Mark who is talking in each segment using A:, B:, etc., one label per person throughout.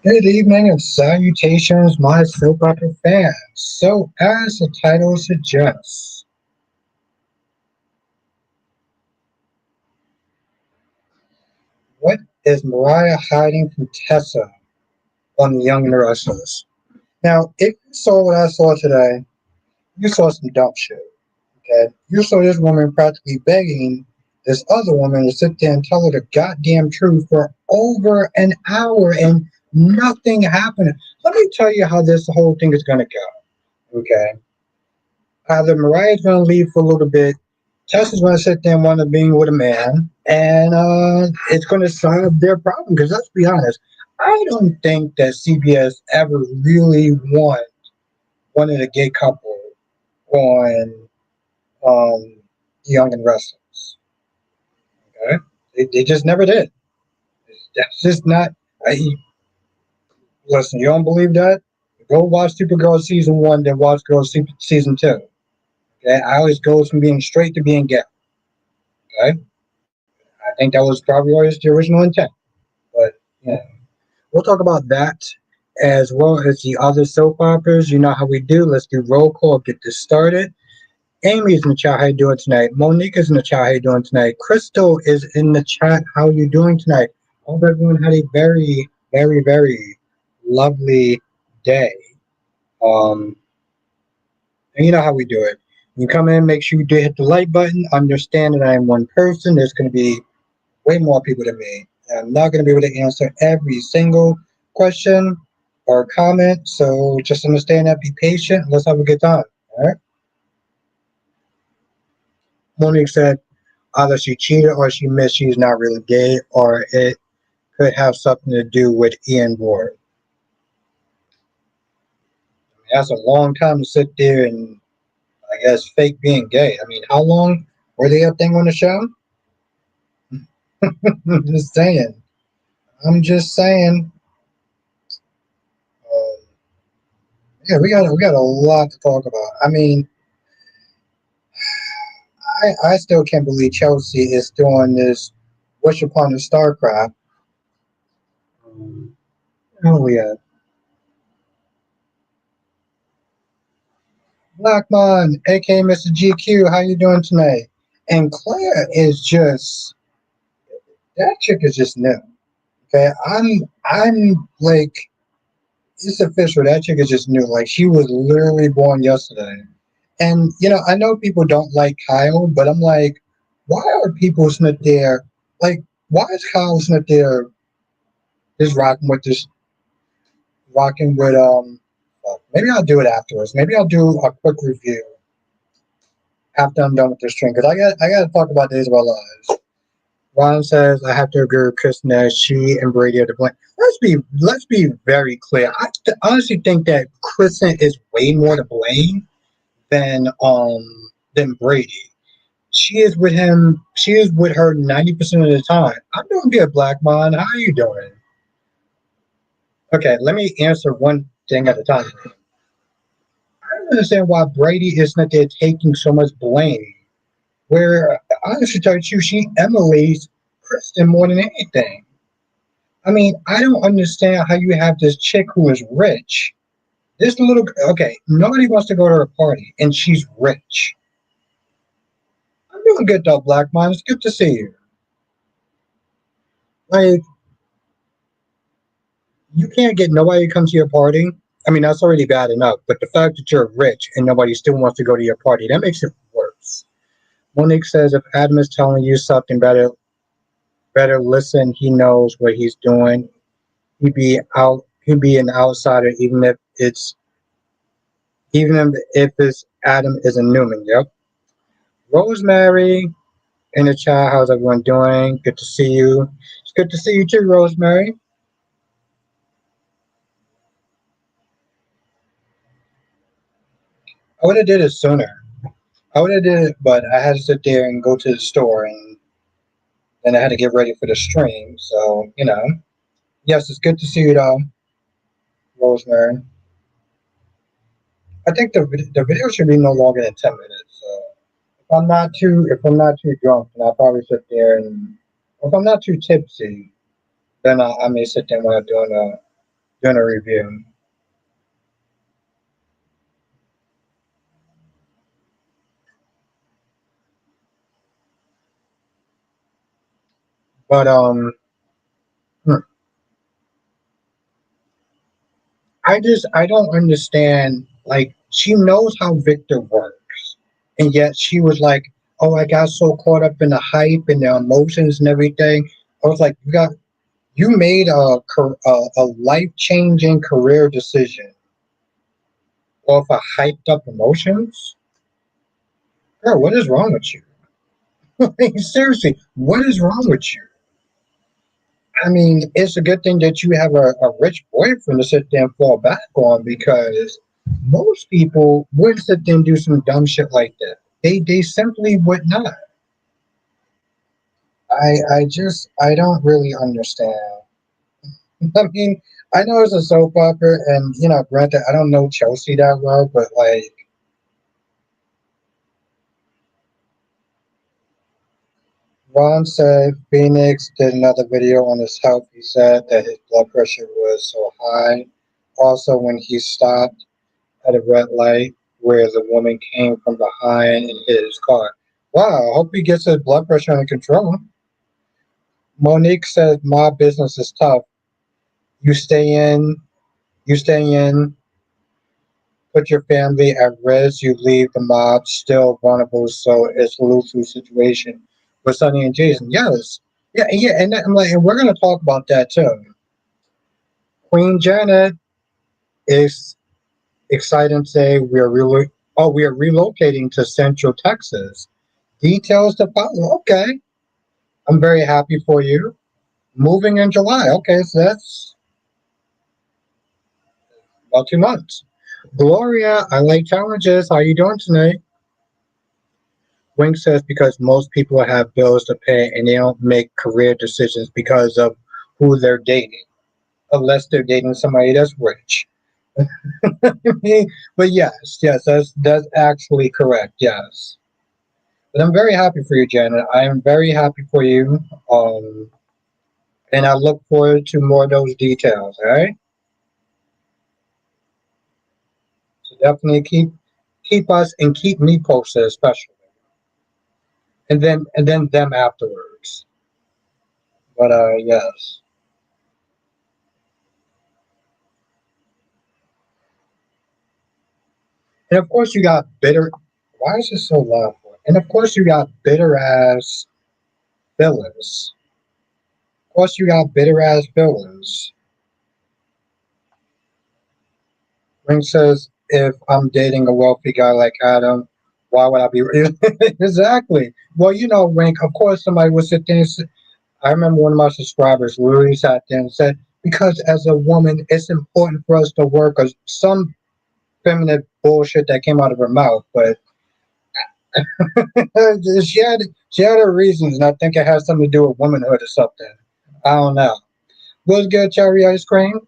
A: Good evening and salutations, my soap opera fans. So, as the title suggests, what is Mariah hiding from Tessa on The Young and the Restless? Now, if you saw what I saw today, you saw some dumb shit. Okay, you saw this woman practically begging this other woman to sit there and tell her the goddamn truth for over an hour, and nothing happened. Let me tell you how this whole thing is gonna go. Okay, either Mariah's going to leave for a little bit, Tessa's going to sit there and want to be with a man, and it's going to solve their problem. Because let's be honest, I don't think that CBS ever really wanted a gay couple on um, Young and Restless. Okay, they just never did. That's just not. I, Listen, you don't believe that? Go watch Supergirl season one, then watch Girl season two. Okay, I always goes from being straight to being gay. Okay, I think that was probably always the original intent. But yeah, we'll talk about that as well as the other soap operas. You know how we do. Let's do roll call. Get this started. Amy's in the chat. How you doing tonight? Monique is in the chat. How you doing tonight? Crystal is in the chat. How you doing tonight? Hope everyone had a very, very, very lovely day. Um, and you know how we do it. You come in, make sure you do hit the like button. Understand that I am one person. There's going to be way more people than me. I'm not going to be able to answer every single question or comment, so just understand that. Be patient. Let's have a good time. All right. Monique said either she cheated or she missed she's not really gay, or it could have something to do with Ian Ward. I mean, that's a long time to sit there and, I guess, fake being gay. I mean, how long were they a thing on the show? I'm just saying. I'm just saying. Um, yeah, we got a lot to talk about. I mean, I still can't believe Chelsea is doing this Wish Upon a Star crap. Oh yeah, Blackmon, aka Mr. GQ, how you doing tonight? And Claire is just that chick is just new. Okay, I'm like it's official. That chick is just new. Like she was literally born yesterday. And I know people don't like Kyle, but I'm like, why are people sitting there? Like, why is Kyle sitting there just rocking with maybe I'll do it afterwards. Maybe I'll do a quick review after I'm done with this stream because I got to talk about Days of Our Lives. Ron says I have to agree with Kristen that she and Brady are to blame. Let's be very clear. I honestly think that Kristen is way more to blame than Brady. She is with him. She is with her 90% of the time. I'm doing good, Black Man. How are you doing? Okay, let me answer one thing at a time. I don't understand why Brady is not there taking so much blame. Where honestly, tell you, she emulates Kristen more than anything. I mean, I don't understand how you have this chick who is rich. This little okay, nobody wants to go to her party, and she's rich. I'm doing good though, Black Man. It's good to see you. Like, you can't get nobody to come to your party. I mean, that's already bad enough. But the fact that you're rich and nobody still wants to go to your party, that makes it worse. Monique says if Adam is telling you something better listen. He knows what he's doing. He'd be an outsider even if it's Adam is a Newman. Yep. Rosemary in the chat, how's everyone doing? Good to see you. It's good to see you too, Rosemary. I would have did it sooner. I would have did it, but I had to sit there and go to the store, and then I had to get ready for the stream. So yes, it's good to see you though, Rosemary. I think the video should be no longer than 10 minutes. So if I'm not too drunk, then I'll probably sit there, and if I'm not too tipsy, then I may sit there while I'm doing a review. But hmm, I don't understand. Like she knows how Victor works, and yet she was like, "Oh, I got so caught up in the hype and the emotions and everything." I was like, you made a life changing career decision off of hyped up emotions, girl. What is wrong with you? Like, seriously, what is wrong with you? I mean, it's a good thing that you have a rich boyfriend to sit there and fall back on because most people would sit there and do some dumb shit like that. They simply would not. I don't really understand. I mean, I know it's a soap opera, and granted, I don't know Chelsea that well, but like Ron said, Phoenix did another video on his health. He said that his blood pressure was so high. Also, when he stopped at a red light where the woman came from behind and hit his car. Wow, I hope he gets his blood pressure under control. Monique said, "My business is tough. You stay in, you stay in, put your family at risk. You leave the mob still vulnerable, so it's a lose-lose situation." With Sonny and Jason, yes, yeah, yeah, and I'm like, and we're gonna talk about that too. Queen Janet is excited to say we are relocating to Central Texas. Details to follow. Okay, I'm very happy for you. Moving in July. Okay, so that's about 2 months. Gloria, I like challenges. How you doing tonight? Wing says because most people have bills to pay and they don't make career decisions because of who they're dating, unless they're dating somebody that's rich. But yes, yes, that's actually correct. Yes, but I'm very happy for you, Janet. I am very happy for you. Um, and I look forward to more of those details. All right, so definitely keep us and keep me posted, especially, and then them afterwards. But yes, and of course you got bitter. Why is it so loud for? And of course you got bitter ass villains. Of course you got bitter ass villains. Ring says, if I'm dating a wealthy guy like Adam, why would I be? Exactly. Well, Ring, of course somebody would sit there and say, I remember one of my subscribers literally sat there and said, because as a woman, it's important for us to work, or some feminine bullshit that came out of her mouth. But she had she had her reasons, and I think it has something to do with womanhood or something. I don't know. What's good, cherry ice cream?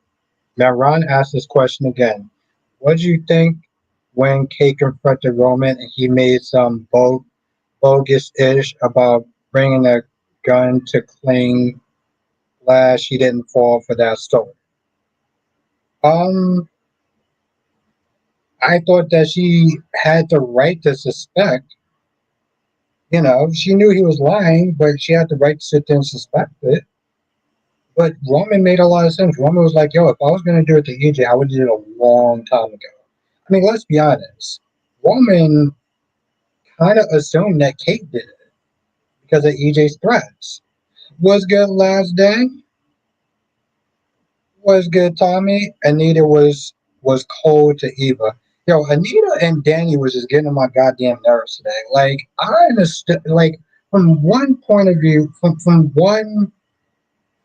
A: Now Ron asked this question again. What do you think when Kate confronted Roman and he made some bogus-ish about bringing a gun to cling glad she didn't fall for that story? Um, I thought that she had the right to suspect. She knew he was lying, but she had the right to sit there and suspect it. But Roman made a lot of sense. Roman was like, "Yo, if I was gonna do it to EJ, I would have did it a long time ago." I mean, let's be honest. Roman kind of assumed that Kate did it because of EJ's threats. Was good last day. Was good, Tommy. Anita was cold to Eva. Yo, Anita and Danny was just getting on my goddamn nerves today. Like I understood. Like from one point of view, from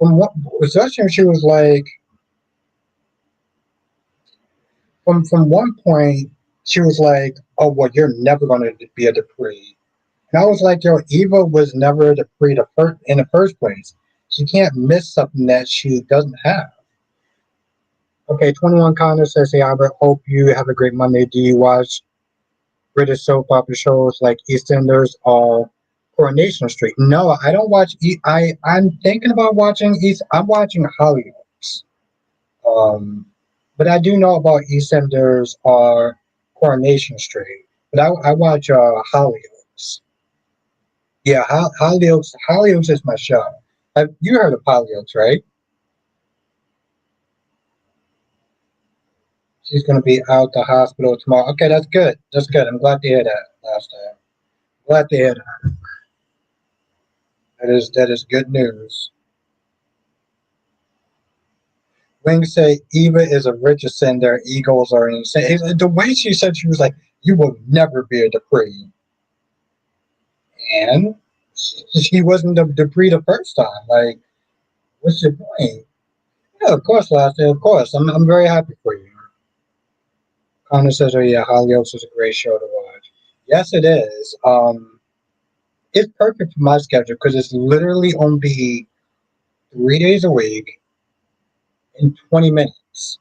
A: what, especially when she was like from one point she was like, "Oh well, you're never going to be a Dupree." And I was like, "Yo, Eva was never a Dupree in the first place. She can't miss something that she doesn't have." Okay, 21 Connor says, "Hey Albert, hope you have a great Monday. Do you watch British soap opera shows like EastEnders or Coronation Street?" No, I don't watch. I'm thinking about watching East. I'm watching Hollyoaks. Um, but I do know about EastEnders Coronation Street. But I watch Hollyoaks. Yeah, Hollyoaks. Hollyoaks is my show. Have you heard of Hollyoaks, right? She's going to be out the hospital tomorrow. Okay, that's good. That's good. I'm glad to hear that. Last time, glad to hear that. That is good news. Wings say Eva is a Richardson. Their egos are insane. The way she said, she was like, "You will never be a Dupree," and she wasn't a Dupree the first time. Like, what's your point? Yeah, of course, last day, of course. I'm very happy for you. Connor says, "Oh yeah, Hollyoaks is a great show to watch." Yes, it is. It's perfect for my schedule because it's literally only 3 days a week in 20 minutes.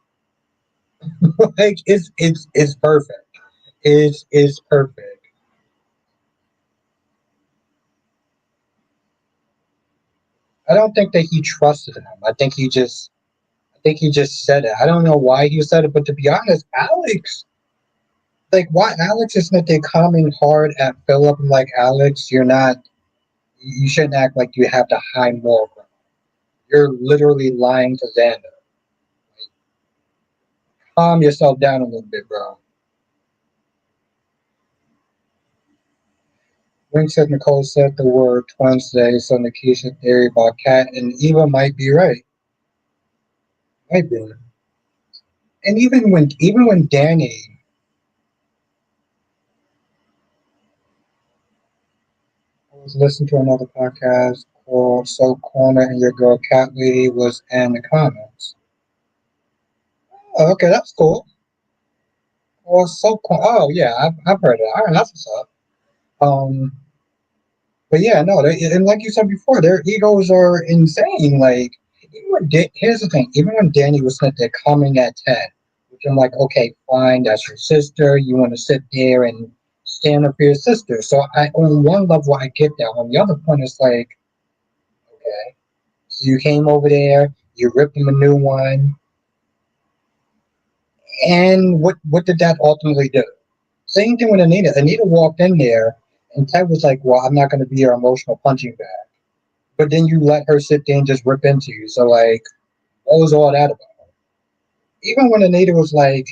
A: Like it's perfect. It's perfect. I don't think that he trusted him. I think he just said it. I don't know why he said it, but to be honest, Alex, like, why Alex isn't they coming hard at Philip? I'm like, Alex, you're not. You shouldn't act like you have the high moral ground. You're literally lying to Xander. Calm yourself down a little bit, bro. Wing said Nicole said the word twins today, so Nikisha's theory about Kat and Eva might be right. Might be. And even when Danny, I was listening to another podcast called So Corner and Your Girl Cat Lady was in the comments. Oh, okay, that's cool. Well, so cool. Oh yeah, I've heard it. All right, that's what's up. Um, but yeah, no, and like you said before, their egos are insane. Like, here's the thing: even when Danny was sitting there coming at Ted, which I'm like, okay, fine, that's your sister. You want to sit there and stand up for your sister. So on one level, I get that. On the other point, it's like, okay, so you came over there, you ripped him a new one, and what did that ultimately do? Same thing with Anita. Anita walked in there, and Ted was like, well, I'm not going to be your emotional punching bag. But then you let her sit there and just rip into you. So like, what was all that about? Even when Anita was like,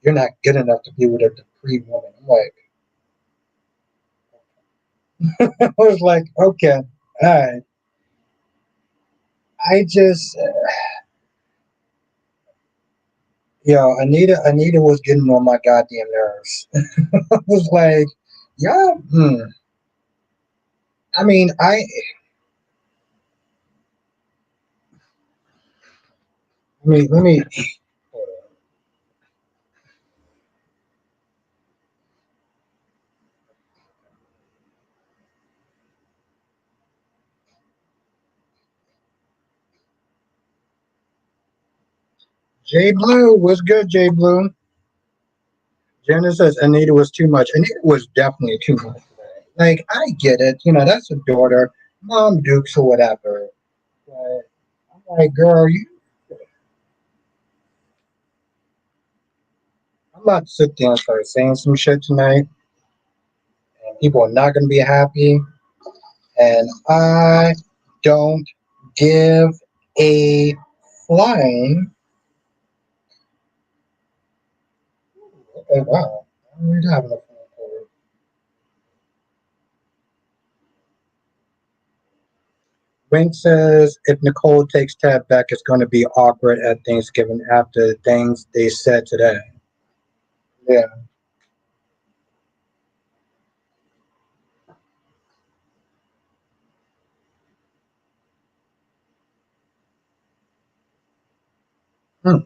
A: "You're not good enough to be with a Dupree woman," I'm like, I was like, okay, all right. I just, Anita was getting on my goddamn nerves. I was like, yeah, I mean, let me. Jay Blue was good. Jay Blue. Jenna says Anita was too much. Anita was definitely too much today. Like, I get it. That's a daughter, mom dukes or whatever. But I'm like, girl, I'm about to sit there and start saying some shit tonight, and people are not going to be happy. And I don't give a flying. Okay, wow. We're having a phone call. Wink says if Nicole takes Ted back, it's going to be awkward at Thanksgiving after things they said today. Yeah. Hmm.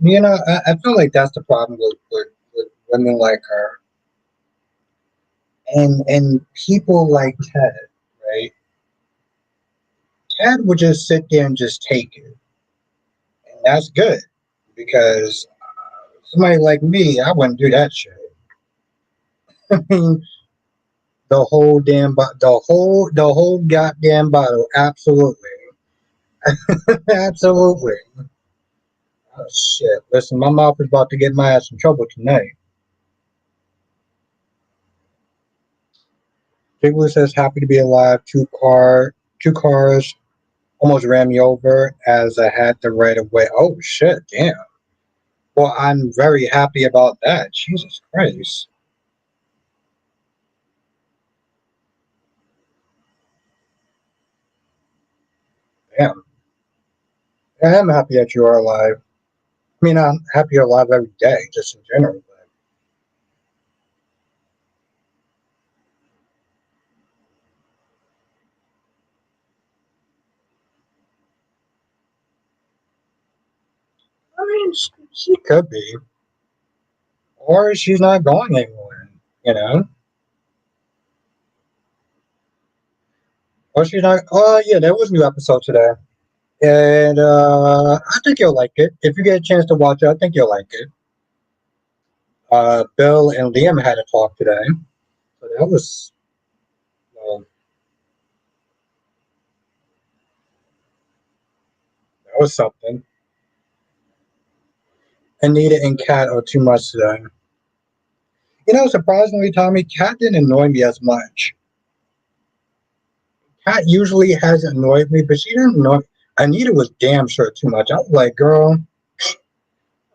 A: I feel like that's the problem with women like her and people like Ted, right? Ted would just sit there and just take it, and that's good because somebody like me, I wouldn't do that shit. I mean, the whole goddamn bottle. Absolutely. Absolutely. Oh shit. Listen, my mouth is about to get my ass in trouble tonight. Jiggler says happy to be alive. Two cars almost ran me over as I had the right of way. Oh shit, damn. Well, I'm very happy about that. Jesus Christ. Damn. I am happy that you are alive. I mean, I'm happy you're alive every day, just in general. But I mean, she could be, or she's not going anywhere. You know, or she's not. Oh yeah, there was a new episode today, and I think you'll like it if you get a chance to watch it. I think you'll like it. Bill and Liam had a talk today, so uh, that was something. Anita and Kat are too much today. You know, surprisingly, Tommy, Kat didn't annoy me as much. Kat usually has annoyed me, but she didn't annoy. Anita was damn sure too much. I was like, girl, let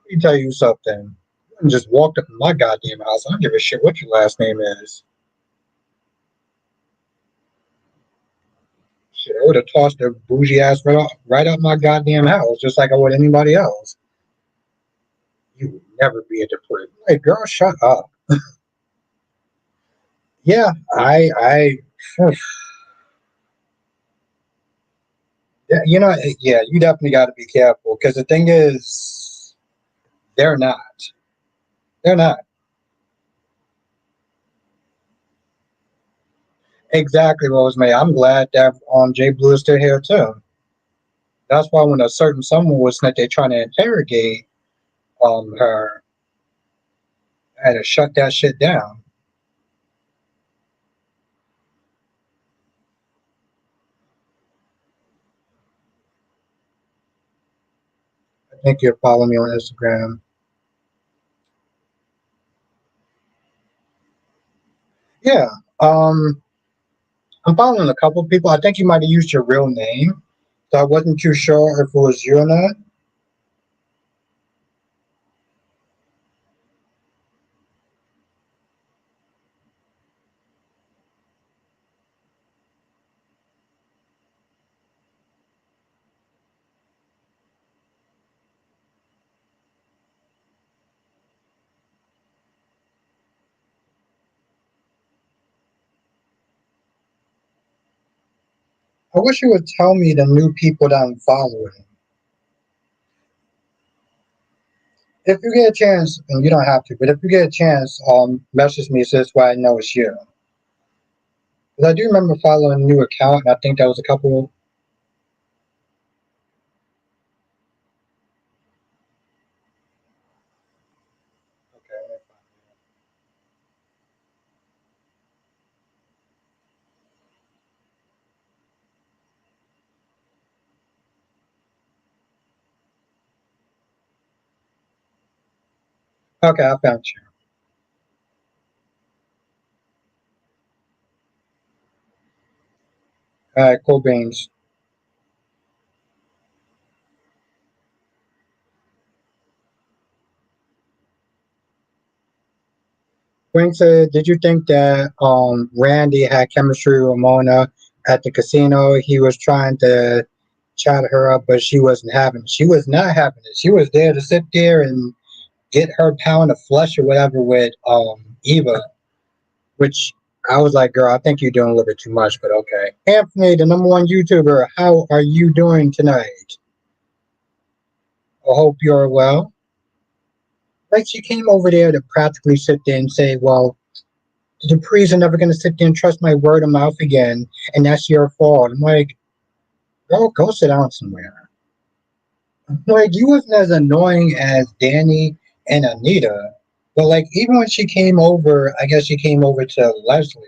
A: me tell you something. You just walked up in my goddamn house. I don't give a shit what your last name is. Shit, I would have tossed her bougie ass right out my goddamn house, just like I would anybody else. You would never be a deported. Like, girl, shut up. Yeah, yeah, yeah, you definitely got to be careful because the thing is, they're not. They're not. Exactly, Rosemary. I'm glad that Jay Blue is still here too. That's why when a certain someone was that they trying to interrogate her, I had to shut that shit down. I think you're following me on Instagram. Yeah. Um, I'm following a couple of people. I think you might have used your real name, so I wasn't too sure if it was you or not. I wish you would tell me the new people that I'm following. If you get a chance, and you don't have to, but if you get a chance, message me so this way I know it's you. Because I do remember following a new account, and I think that was a couple. Okay, okay, I found you. All right, cool beans. Queen said, "Did you think that Randy had chemistry with Ramona at the casino? He was trying to chat her up, but she wasn't having it. She was not having it. She was there to sit there and get her pound of flesh or whatever with Eva, which I was like, girl, I think you're doing a little bit too much, but okay. Anthony, the number one YouTuber, how are you doing tonight? I hope you're well." Like she came over there to practically sit there and say, well, the Duprees are never going to sit there and trust my word of mouth again, and that's your fault. I'm like, girl, go sit down somewhere. Like, you wasn't as annoying as Danny and Anita, but like, even when she came over, I guess she came over to Leslie.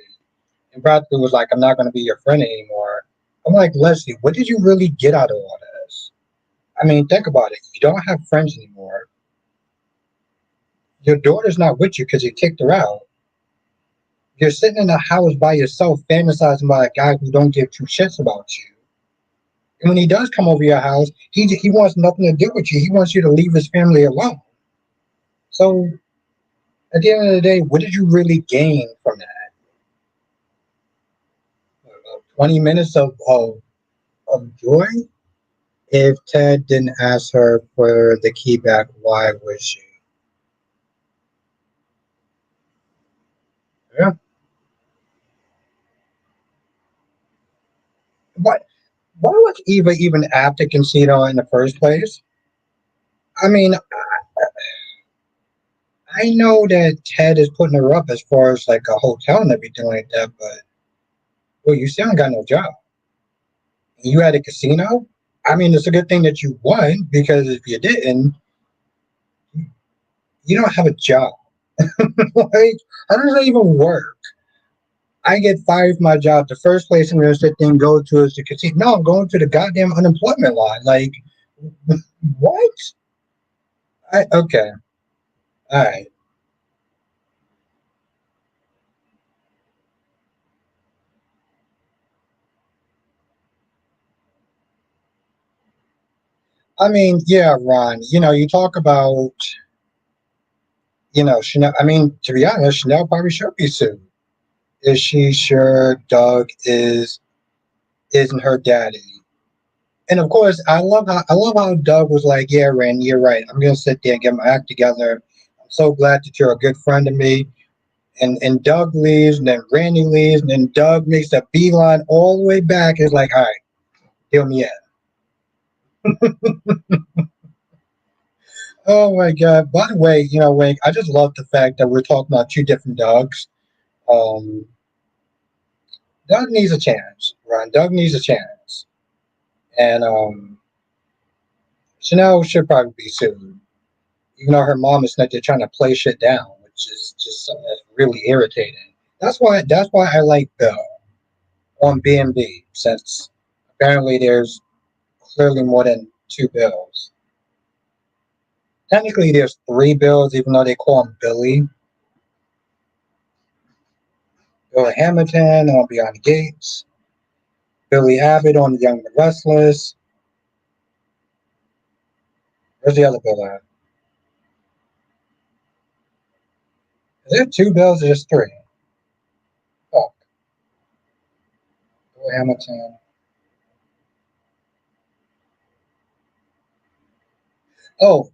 A: and practically was like, "I'm not going to be your friend anymore." I'm like, Leslie, what did you really get out of all this? I mean, think about it. You don't have friends anymore. Your daughter's not with you because you kicked her out. You're sitting in the house by yourself, fantasizing about a guy who don't give two shits about you. And when he does come over your house, he wants nothing to do with you. He wants you to leave his family alone. So at the end of the day, what did you really gain from that? 20 minutes of joy? If Ted didn't ask her for the key back, why would she? Yeah. But why was Eva even apt to Casino in the first place? I mean, I know that Ted is putting her up as far as like a hotel and everything like that, but well, you still ain't got no job. You had a casino? I mean, it's a good thing that you won because if you didn't, you don't have a job. Like, how does that even work? I get fired from my job. The first place I'm going to sit there and go to is the casino. No, I'm going to the goddamn unemployment line. Like, what? Okay, all right. I mean, yeah, Ron. You talk about Chanel. I mean, to be honest, Chanel probably should be sued. Is she sure Doug isn't her daddy? And of course, I love how Doug was like, "Yeah, Randy, you're right. I'm gonna sit there and get my act together. I'm so glad that you're a good friend to me." And Doug leaves, and then Randy leaves, and then Doug makes a beeline all the way back. It's like, all right, deal me in. Oh my god! By the way, Wink, I just love the fact that we're talking about two different dogs. Um, Doug needs a chance, Ron. Doug needs a chance, and Chanel should probably be sued. Even though her mom is not there trying to play shit down, which is just something that's really irritating. That's why I like Bill on B&B, since apparently there's clearly more than two Bills. Technically, there's three Bills, even though they call him Billy. Bill Hamilton on Beyond the Gates, Billy Abbott on The Young and the Restless. Where's the other Bill at? Is there two Bills or just three? Oh, Bill Hamilton. Oh,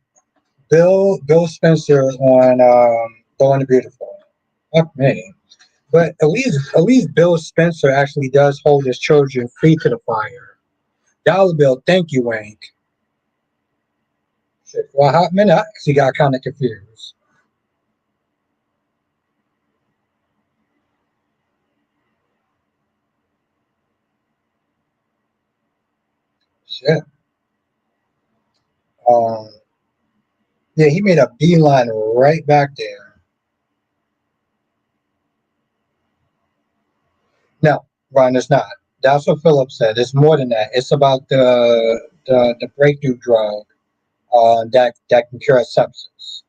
A: Bill Spencer on Bold and the Beautiful. Fuck me. But at least Bill Spencer actually does hold his children free to the fire. Dollar Bill, thank you, Wank. Shit, for a hot minute, I actually got kind of confused. Shit. Um, yeah, he made a beeline right back there. No, Ron, it's not. That's what Philip said. It's more than that. It's about the breakthrough drug that can cure sepsis.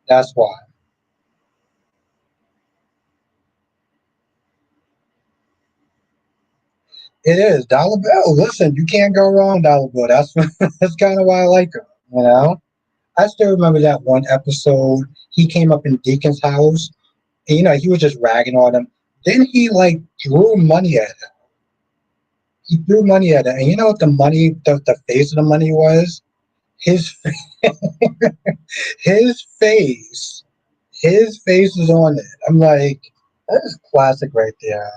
A: That's why. It is Dollar Bill. Listen, you can't go wrong, Dollar Bill. That's kind of why I like him. You know. I still remember that one episode. He came up in Deacon's house, and he was just ragging on him. Then he like threw money at him. He threw money at him, and you know what the face of the money was? His his face, his face was on it. I'm like, that is classic right there.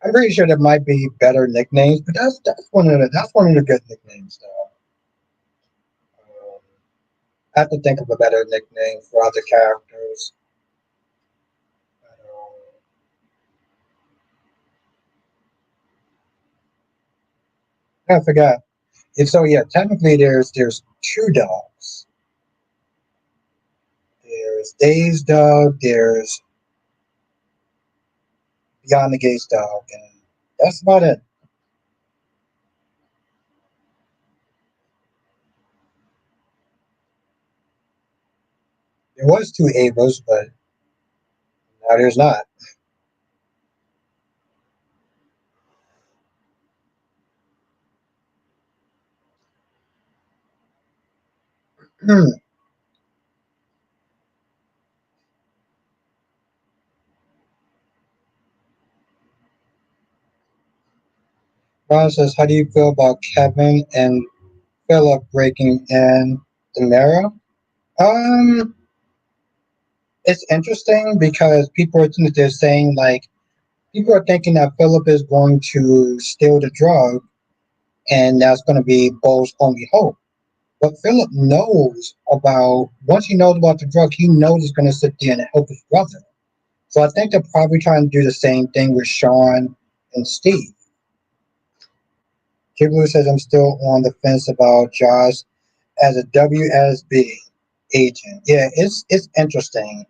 A: I'm pretty sure there might be better nicknames, but that's one of the good nicknames though. I have to think of a better nickname for other characters. I forgot. And so yeah, technically there's two dogs. There's Dave's dog. There's Beyond the Gates dog, and that's about it. There was two Avas, but now there's not. Ron says, "How do you feel about Kevin and Philip breaking in the mirror?" Um, it's interesting because they're saying like people are thinking that Philip is going to steal the drug, and that's going to be Bo's only hope. But Philip knows about once he knows about the drug, he knows he's going to sit there and help his brother. So I think they're probably trying to do the same thing with Sean and Steve. Kibler says I'm still on the fence about Josh as a WSB agent. Yeah, it's interesting.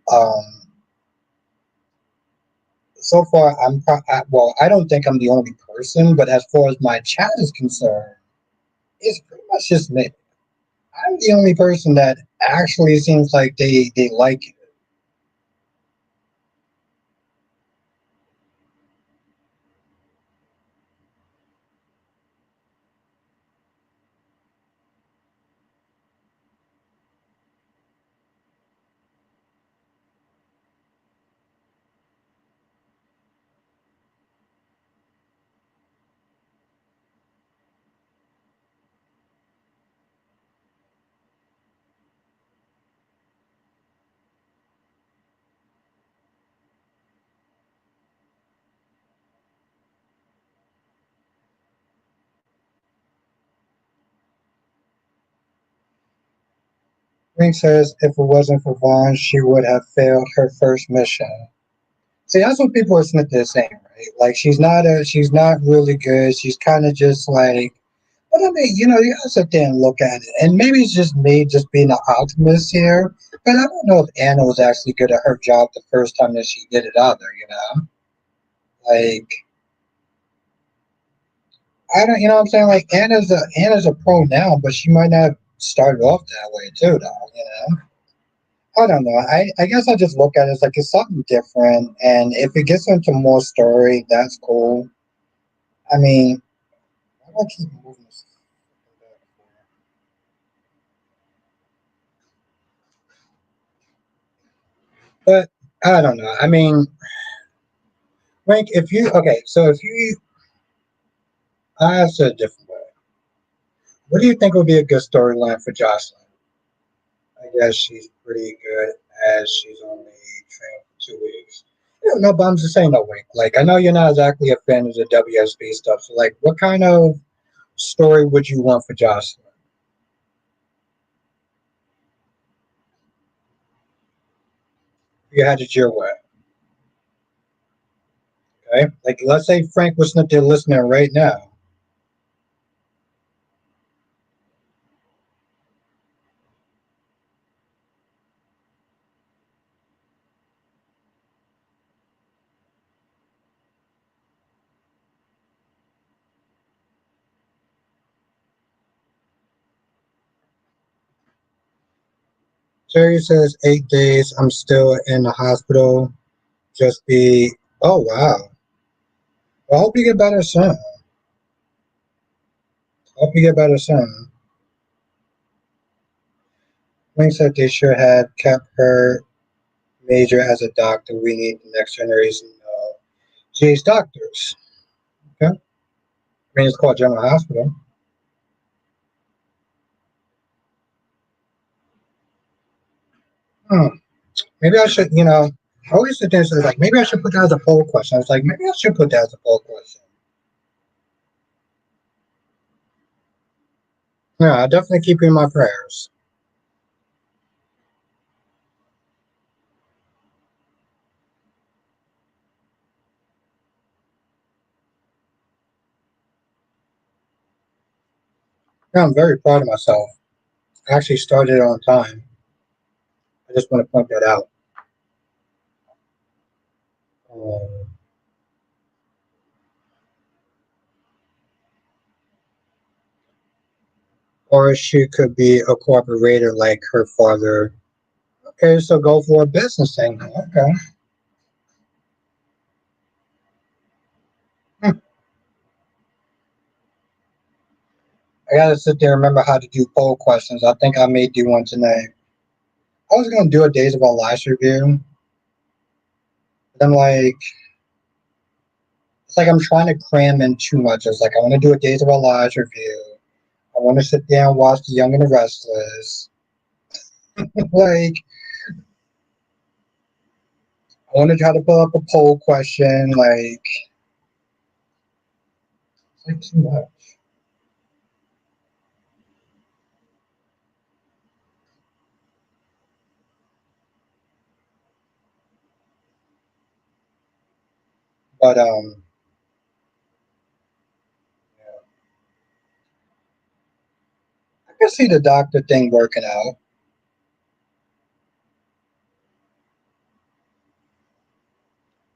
A: So far, well, I don't think I'm the only person, but as far as my chat is concerned, it's pretty much just me. I'm the only person that actually seems like they like it. Green says if it wasn't for Vaughn, she would have failed her first mission. See, that's what people are saying, right? Like she's not really good. She's kind of just like, but I mean, you gotta sit there and look at it. And maybe it's just me just being an optimist here, but I don't know if Anna was actually good at her job the first time that she did it either. Like I don't, you know what I'm saying? Like Anna's a pro now, but she might not have started off that way too, though. I don't know. I guess I just look at it as like it's something different, and if it gets into more story, that's cool. I mean, why do I keep moving this? But I don't know. I mean, Frank, if you okay, so if you I ask it a different way. What do you think would be a good storyline for Jocelyn? I guess she's pretty good as she's only trained for 2 weeks. No, but I'm just saying no week. Like I know you're not exactly a fan of the WSB stuff. So like what kind of story would you want for Jocelyn? If you had it your way. Okay? Like let's say Frank was not there listening right now. Jerry says 8 days. I'm still in the hospital. Just be oh wow. Well, I hope you get better soon. Hope you get better soon. Wing said they should have kept her major as a doctor. We need the next generation of Jay's doctors. Okay? I mean, it's called General Hospital. Hmm. Maybe I should, I always sit there and say, like, maybe I should put that as a poll question. I was like, maybe I should put that as a poll question. Yeah, I'll definitely keep you in my prayers. Yeah, I'm very proud of myself. I actually started on time. I just want to point that out. Um, or she could be a corporator like her father. Okay, so go for a business thing. Okay. Hmm. I gotta sit there and remember how to do poll questions. I think I may do one tonight. I was gonna do a Days of Our Lives review, but I'm like, it's like I'm trying to cram in too much. It's like I want to do a Days of Our Lives review. I want to sit there and watch The Young and the Restless. Like, I want to try to pull up a poll question. Like, it's like too much. But yeah, I can see the doctor thing working out,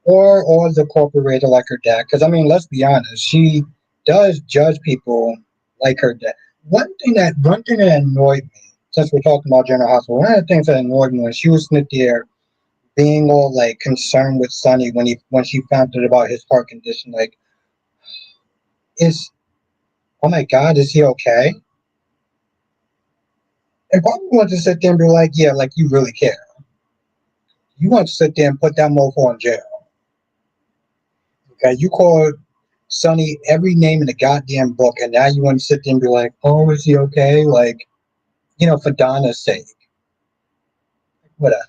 A: or the corporator like her dad. Because I mean, let's be honest, she does judge people like her dad. One thing that annoyed me, since we're talking about General Hospital, one of the things that annoyed me when she was sitting there being all like concerned with Sonny when she found out about his heart condition, like, is oh my God, is he okay? And probably want to sit there and be like, yeah, like you really care. You want to sit there and put that mofo in jail. Okay, you called Sonny every name in the goddamn book, and now you want to sit there and be like, oh, is he okay? Like, for Donna's sake, whatever.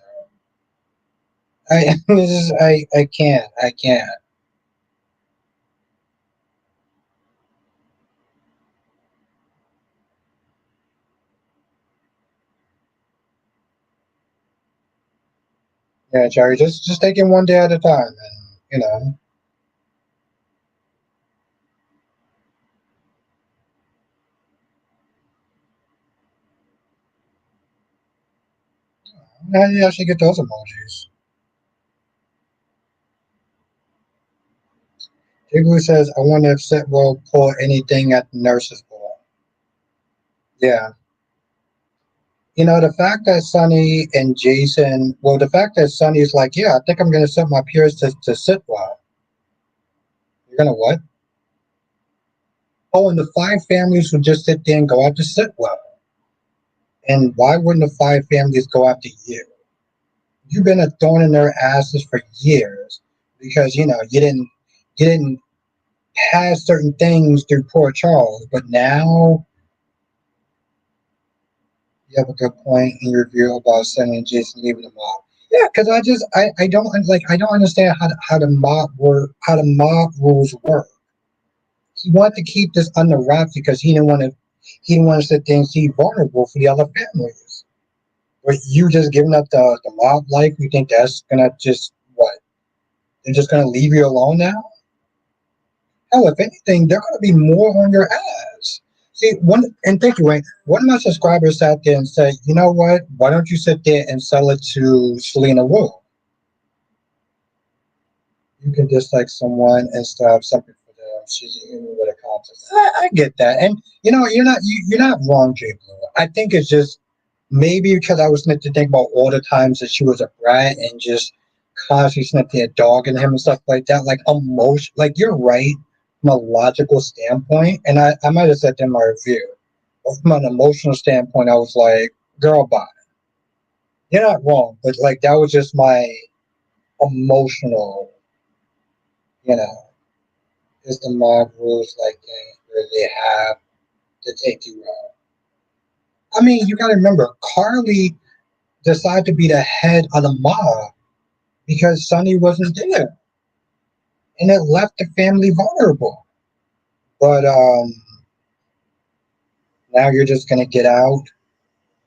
A: I can't. Yeah, Jerry, just take it one day at a time, and how do you actually get those emojis? Jiggly says, I wonder if Set will pull anything at the nurses' ball. Yeah. The fact that Sonny and Jason, well, the fact that Sonny's like, yeah, I think I'm going to set my peers to sit well. You're going to what? Oh, and the five families would just sit there and go out to sit well. And why wouldn't the five families go after you? You've been a thorn in their asses for years because, you didn't pass certain things through poor Charles, but now you have a good point in your review about Sonny and Jason leaving the mob. Yeah, because I don't understand how the mob rules work. He wanted to keep this under wraps because he didn't want to sit there and see vulnerable for the other families. But you just giving up the mob life, you think that's gonna just what? They're just gonna leave you alone now? Hell, if anything, they're gonna be more on your ass. See, and thank you, Wayne. One of my subscribers sat there and said, you know what? Why don't you sit there and sell it to Selena Wu? You can dislike someone and still have something for them. She's a human with a conscience. I get that, and you're not wrong, Jay Blue. I think it's just maybe because I was meant to think about all the times that she was a brat and just constantly sniffed their dog and him and stuff like that. Like emotion, like you're right from a logical standpoint, and I might have said that in my review. But from an emotional standpoint, I was like, girl, bye. You're not wrong, but like that was just my emotional, you know. Is the mob rules like games where they have to take you out. I mean, you got to remember, Carly decided to be the head of the mob because Sonny wasn't there, and it left the family vulnerable. But now you're just gonna get out,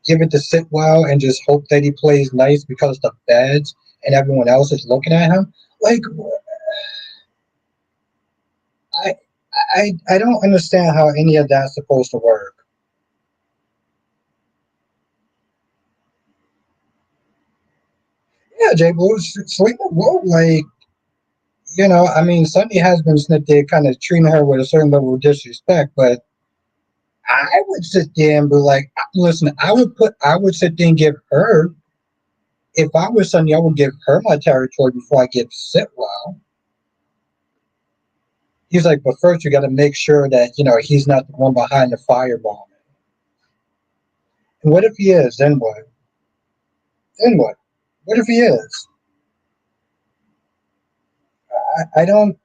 A: give it to Sitwell, and just hope that he plays nice because the feds and everyone else is looking at him. Like, I, I don't understand how any of that's supposed to work. Yeah, Jay Blue, Selena Wood, like, I mean, Sunny has been snipped there, kind of treating her with a certain level of disrespect, but I would sit there and be like, listen, I would sit there and give her, if I was Sunny, I would give her my territory before I give Sitwell. He's like, but first you got to make sure that, he's not the one behind the fireball. And what if he is? Then what? Then what? What if he is? I don't.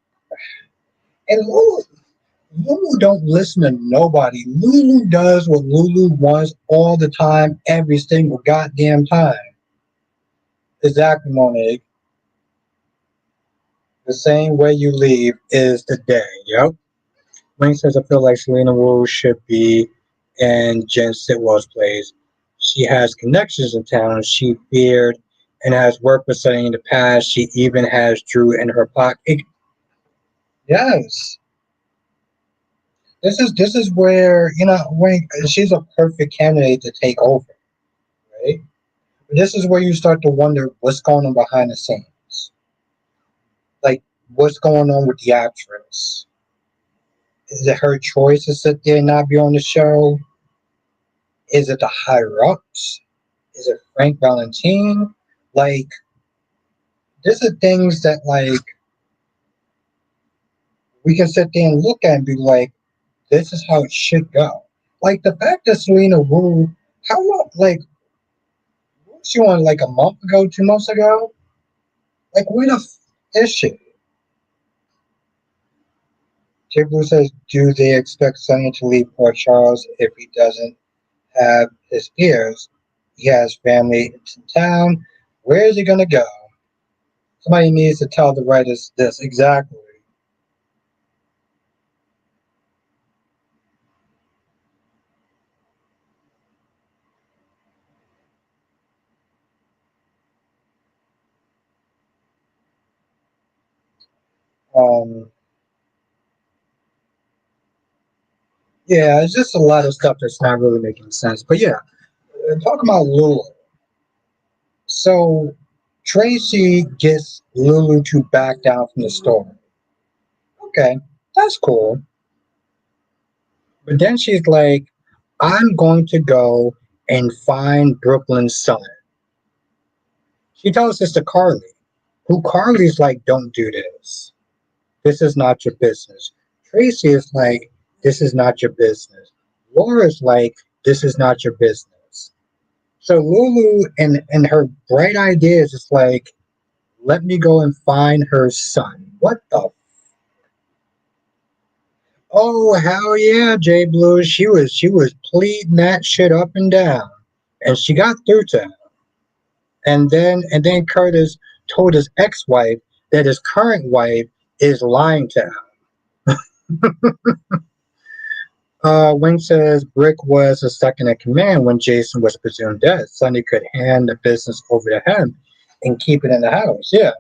A: And Lulu don't listen to nobody. Lulu does what Lulu wants all the time, every single goddamn time. Exactly, Monique. The same way you leave is the day. Yep. Wayne says, I feel like Selena Wu should be in Jen Sitwell's place. She has connections in town. She feared and has worked with Sunny in the past. She even has Drew in her pocket. Yes. This is where, Wayne, she's a perfect candidate to take over, right? This is where you start to wonder what's going on behind the scenes. Like, what's going on with the actress? Is it her choice to sit there and not be on the show? Is it the higher ups? Is it Frank Valentine? Like, these are things that, like, we can sit there and look at and be like, this is how it should go. Like, the fact that Selena Wu, how long, like, what was she on, like, a month ago, 2 months ago? Like, where the is she? Jay Blue says, do they expect Sonny to leave Port Charles if he doesn't have his peers? He has family in town. Where is he going to go? Somebody needs to tell the writers this exactly. Um, yeah, it's just a lot of stuff that's not really making sense. But yeah, talking about Lulu. So Tracy gets Lulu to back down from the story. Okay, that's cool. But then she's like, I'm going to go and find Brooklyn's son. She tells this to Carly, who Carly's like, don't do this. This is not your business. Tracy is like, this is not your business. Laura's like, this is not your business. So Lulu and her bright ideas is like, let me go and find her son. What the? Oh hell yeah, Jay Blue. She was pleading that shit up and down, and she got through to him. And then Curtis told his ex-wife that his current wife is lying to him. Wing says Brick was a second in command when Jason was presumed dead. Sonny could hand the business over to him and keep it in the house. Yeah.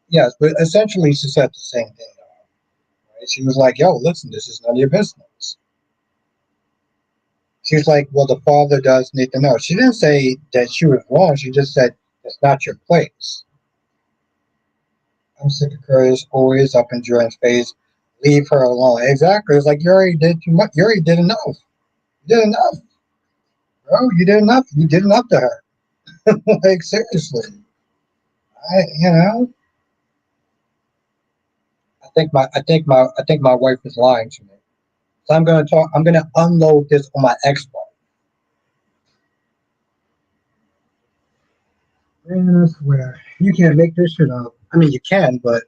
A: Yes, but essentially she said the same thing. Right? She was like, yo, listen, this is none of your business. She's like, well, the father does need to know. She didn't say that she was wrong. She just said it's not your place. I'm sick of Curtis always up in Jordan's face. Leave her alone. Exactly. It's like you already did too much. You already did enough. You did enough, bro. You did enough. You did enough to her. Like seriously. I you know, I think my wife is lying to me. So I'm gonna unload this on my ex wife. Man, I swear. You can't make this shit up. I mean you can, but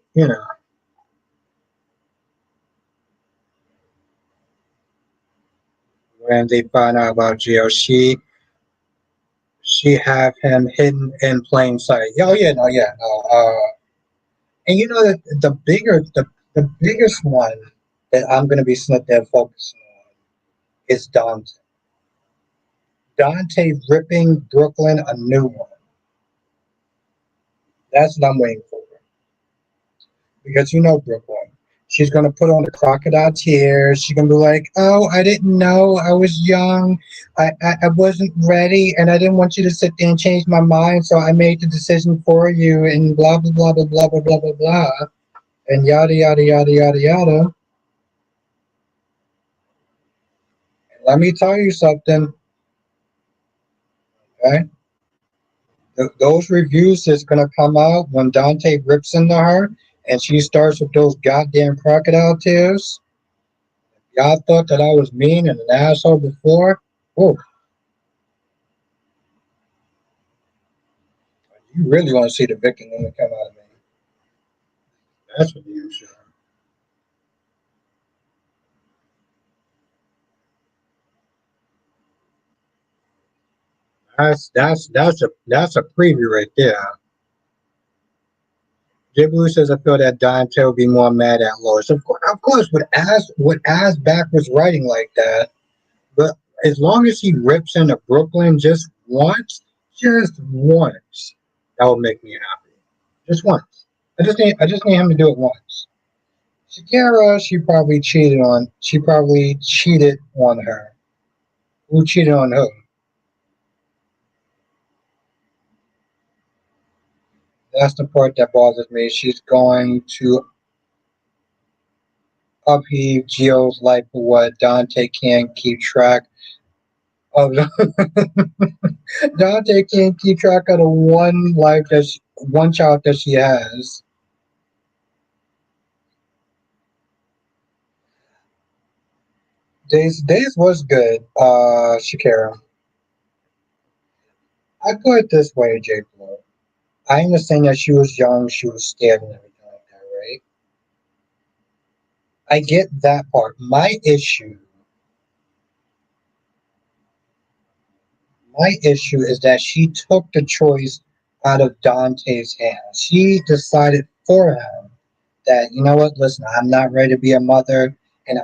A: when they find out about jail, she have him hidden in plain sight. Oh yeah, no, yeah, no. And you know that the biggest one that I'm gonna be sitting there focusing on is Dante. Dante ripping Brooklyn a new one. That's what I'm waiting for. because you know Brooklyn. She's gonna put on the crocodile tears. She's gonna be like, "Oh, I didn't know. I was young. I wasn't ready, and I didn't want you to sit there and change my mind. So I made the decision for you." And blah blah blah blah blah blah blah blah blah, and yada yada yada yada yada. And let me tell you something, okay? Those reviews that's gonna come out when Dante rips into her, and she starts with those goddamn crocodile tears. Y'all thought that I was mean and an asshole before. Oh, you really want to see the victim when it come out of me. That's what you should. That's a preview right there. Jay Blue says I feel that Dante will be more mad at Lois. Of course, with As back was writing like that, but as long as he rips into Brooklyn just once, that will make me happy. Just once. I just need him to do it once. Shakira, she probably cheated on her. Who cheated on who? That's the part that bothers me. She's going to upheave Gio's life for what Dante can't keep track of. Dante can't keep track of the one child that she has. Days was good, Shakira. I put it this way, J. Blue. I understand that she was young, she was scared and everything like that, right? I get that part. My issue is that she took the choice out of Dante's hands. She decided for him that, you know what, listen, I'm not ready to be a mother, and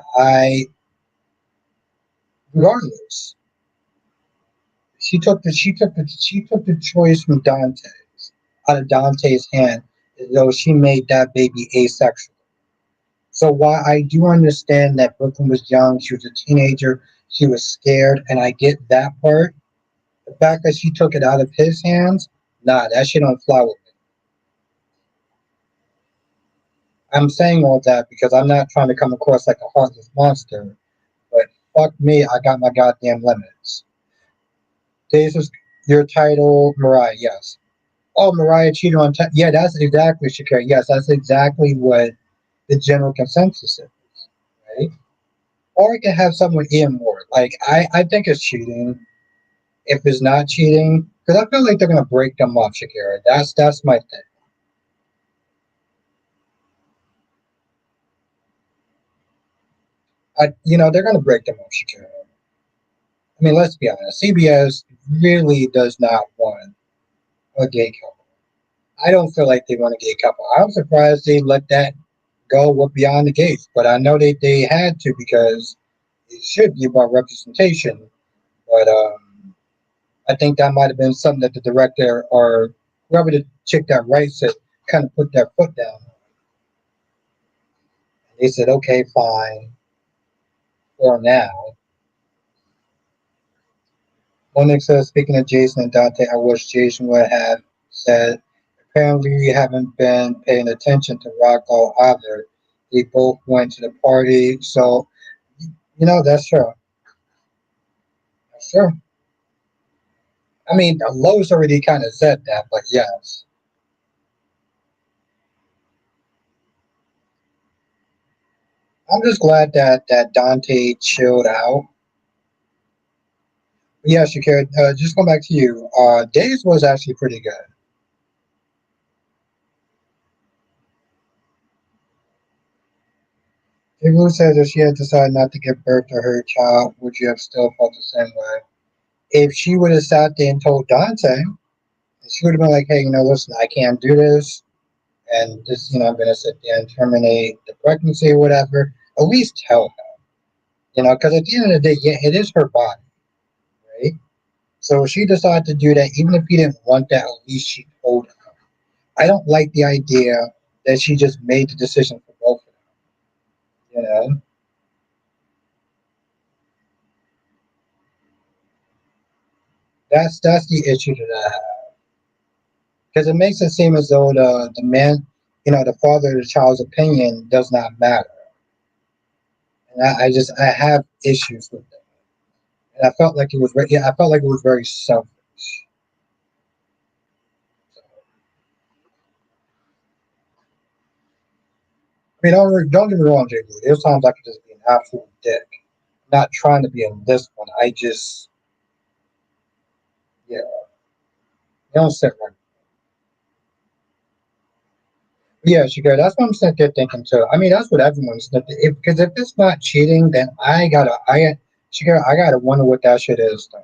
A: regardless, she took the choice from Dante's out of Dante's hand, as though she made that baby asexual. So while I do understand that Brooklyn was young, she was a teenager, she was scared, and I get that part. The fact that she took it out of his hands, nah, that shit don't fly with me. I'm saying all that because I'm not trying to come across like a heartless monster, but fuck me, I got my goddamn limits. This is your title, Mariah, yes. Oh, Mariah cheated on. Yeah, that's exactly Shakira. Yes, that's exactly what the general consensus is, right? Or it can have someone Ian Moore. Like, I think it's cheating. If it's not cheating, because I feel like they're gonna break them up, Shakira. That's my thing. They're gonna break them up, Shakira. I mean, let's be honest. CBS really does not want a gay couple. I don't feel like they want a gay couple. I'm surprised they let that go with Beyond the Gates, but I know they had to because it should be about representation. But I think that might have been something that the director or whoever the chick that writes it kind of put their foot down. They said, okay, fine, for now. Monique says, speaking of Jason and Dante, I wish Jason would have said, apparently you haven't been paying attention to Rocco either. They both went to the party. So, that's true. That's true. I mean, Lowe's already kind of said that, but yes. I'm just glad that Dante chilled out. But yeah, Shakira, just going back to you. Days was actually pretty good. Ibu says if she had decided not to give birth to her child, would you have still felt the same way? If she would have sat there and told Dante, she would have been like, hey, listen, I can't do this. And this, I'm going to sit there and terminate the pregnancy or whatever. At least tell her, because at the end of the day, yeah, it is her body, right? So if she decided to do that, even if he didn't want that, at least she told him. I don't like the idea that she just made the decision for both of them. You know, that's the issue that I have because it makes it seem as though the man, the father of the child's opinion does not matter, and I have issues with it, and I felt like it was yeah, I felt like it was very selfish. I mean, don't get me wrong, Jay. There's times I could just be an absolute dick. Not trying to be in this one. I just, yeah, you don't sit right. Yeah, Shakira, that's what I'm sitting there thinking too. I mean, that's what everyone's thinking. Because if it's not cheating, then Shakira, I gotta wonder what that shit is. Though.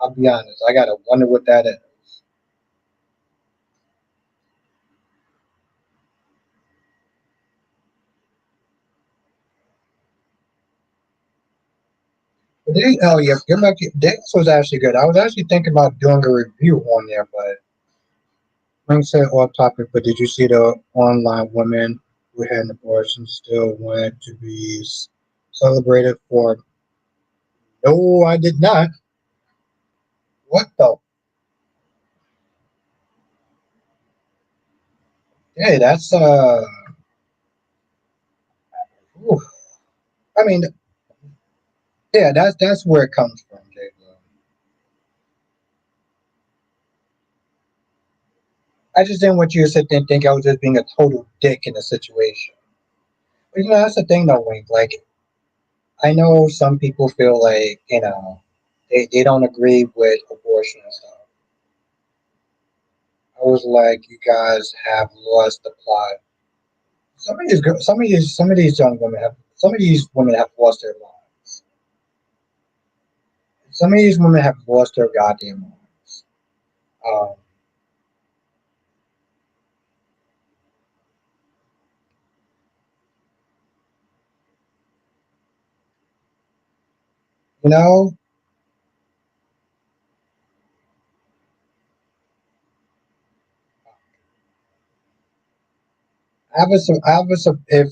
A: I'll be honest, I gotta wonder what that is. Oh yeah, this was actually good. I was actually thinking about doing a review on there, but I'm say off topic. But did you see the online women who had an abortion still wanted to be celebrated for? No, I did not. What the? Hey, that's oof. I mean, yeah, that's where it comes from, Jay. I just didn't want you to sit there and think I was just being a total dick in the situation. But that's the thing though, Wink. Like, I know some people feel like, they don't agree with abortion and stuff. I was like, you guys have lost the plot. Some of these young women have, some of these women have lost their lives. Some of these women have lost their goddamn lives. Um, you know, if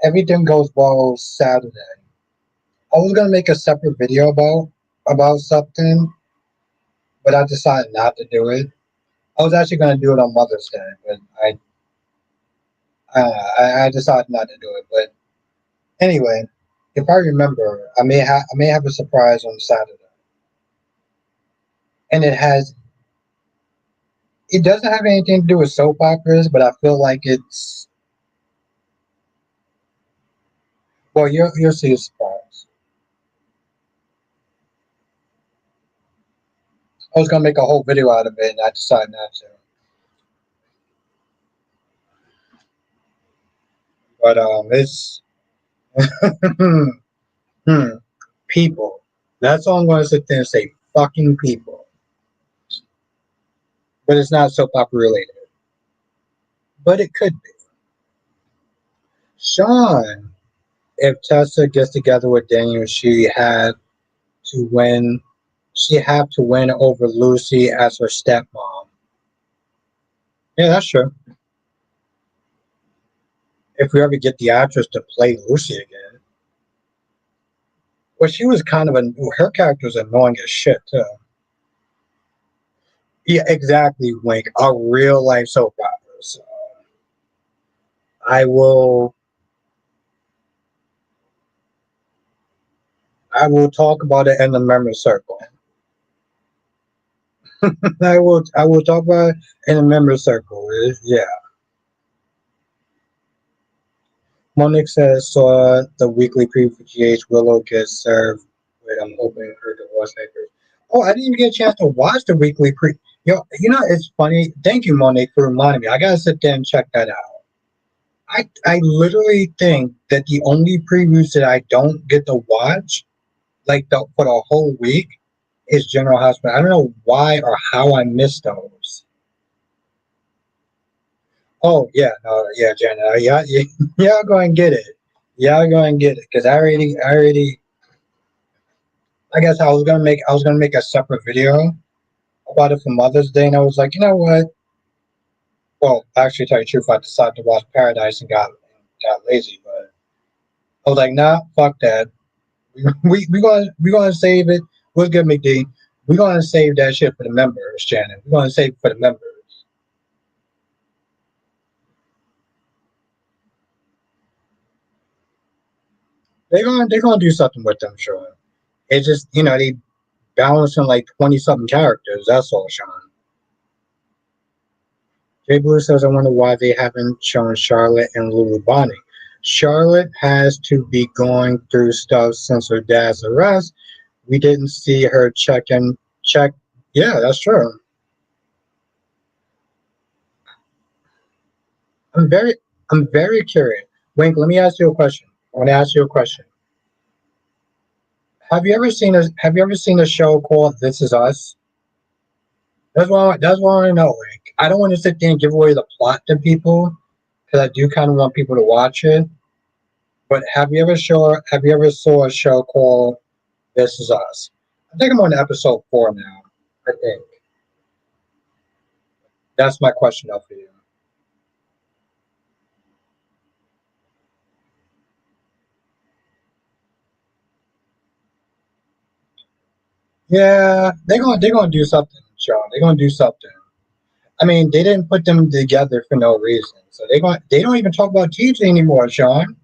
A: everything goes well Saturday, I was gonna make a separate video about something, but I decided not to do it. I was actually gonna do it on Mother's Day, but I decided not to do it. But anyway, if I remember, I may have a surprise on Saturday, and it doesn't have anything to do with soap operas, but I feel like it's well, you'll see a surprise. I was gonna make a whole video out of it, and I decided not to. But it's people. That's all I'm going to sit there and say. Fucking people. But it's not soap opera related. But it could be. Sean, if Tessa gets together with Daniel, to win. She had to win over Lucy as her stepmom. Yeah, that's true. If we ever get the actress to play Lucy again. Well, she was kind of her character was annoying as shit too. Yeah, exactly. Wink a real life soap opera. So I will I will talk about it in the memory circle. I will talk about it in the memory circle. Yeah. Monique says saw the weekly preview for GH Willow gets served with I'm hoping her divorce papers. Oh, I didn't even get a chance to watch the weekly pre. It's funny. Thank you, Monique, for reminding me. I gotta sit there and check that out. I literally think that the only previews that I don't get to watch, like for the whole week, is General Hospital. I don't know why or how I missed those. Oh yeah, no, yeah, Jenna, yeah, y'all go and get it. Y'all go and get it because I already. I guess I was gonna make a separate video about it for Mother's Day, and I was like, you know what? Well, actually, to tell you the truth, I decided to watch Paradise and got lazy. But I was like, nah, fuck that. We gonna save it. What's good, McD? We gonna save that shit for the members, Shannon. We gonna save it for the members. They gonna do something with them, sure. It's just they balancing like 20 something characters. That's all, Sean. Jay Blue says, I wonder why they haven't shown Charlotte and Lulu bonding. Charlotte has to be going through stuff since her dad's arrest. We didn't see her check. Yeah, that's true. I'm very, I'm very curious. Wink, let me ask you a question. I want to ask you a question. Have you ever seen a show called This Is Us? That's what I want to know. Like, I don't want to sit there and give away the plot to people because I do kind of want people to watch it. But have you ever saw a show called This Is Us? I think I'm on episode 4 now. I think that's my question up for you. Yeah, they're gonna do something, Sean. They're gonna do something. I mean, they didn't put them together for no reason. So they don't even talk about TJ anymore, Sean.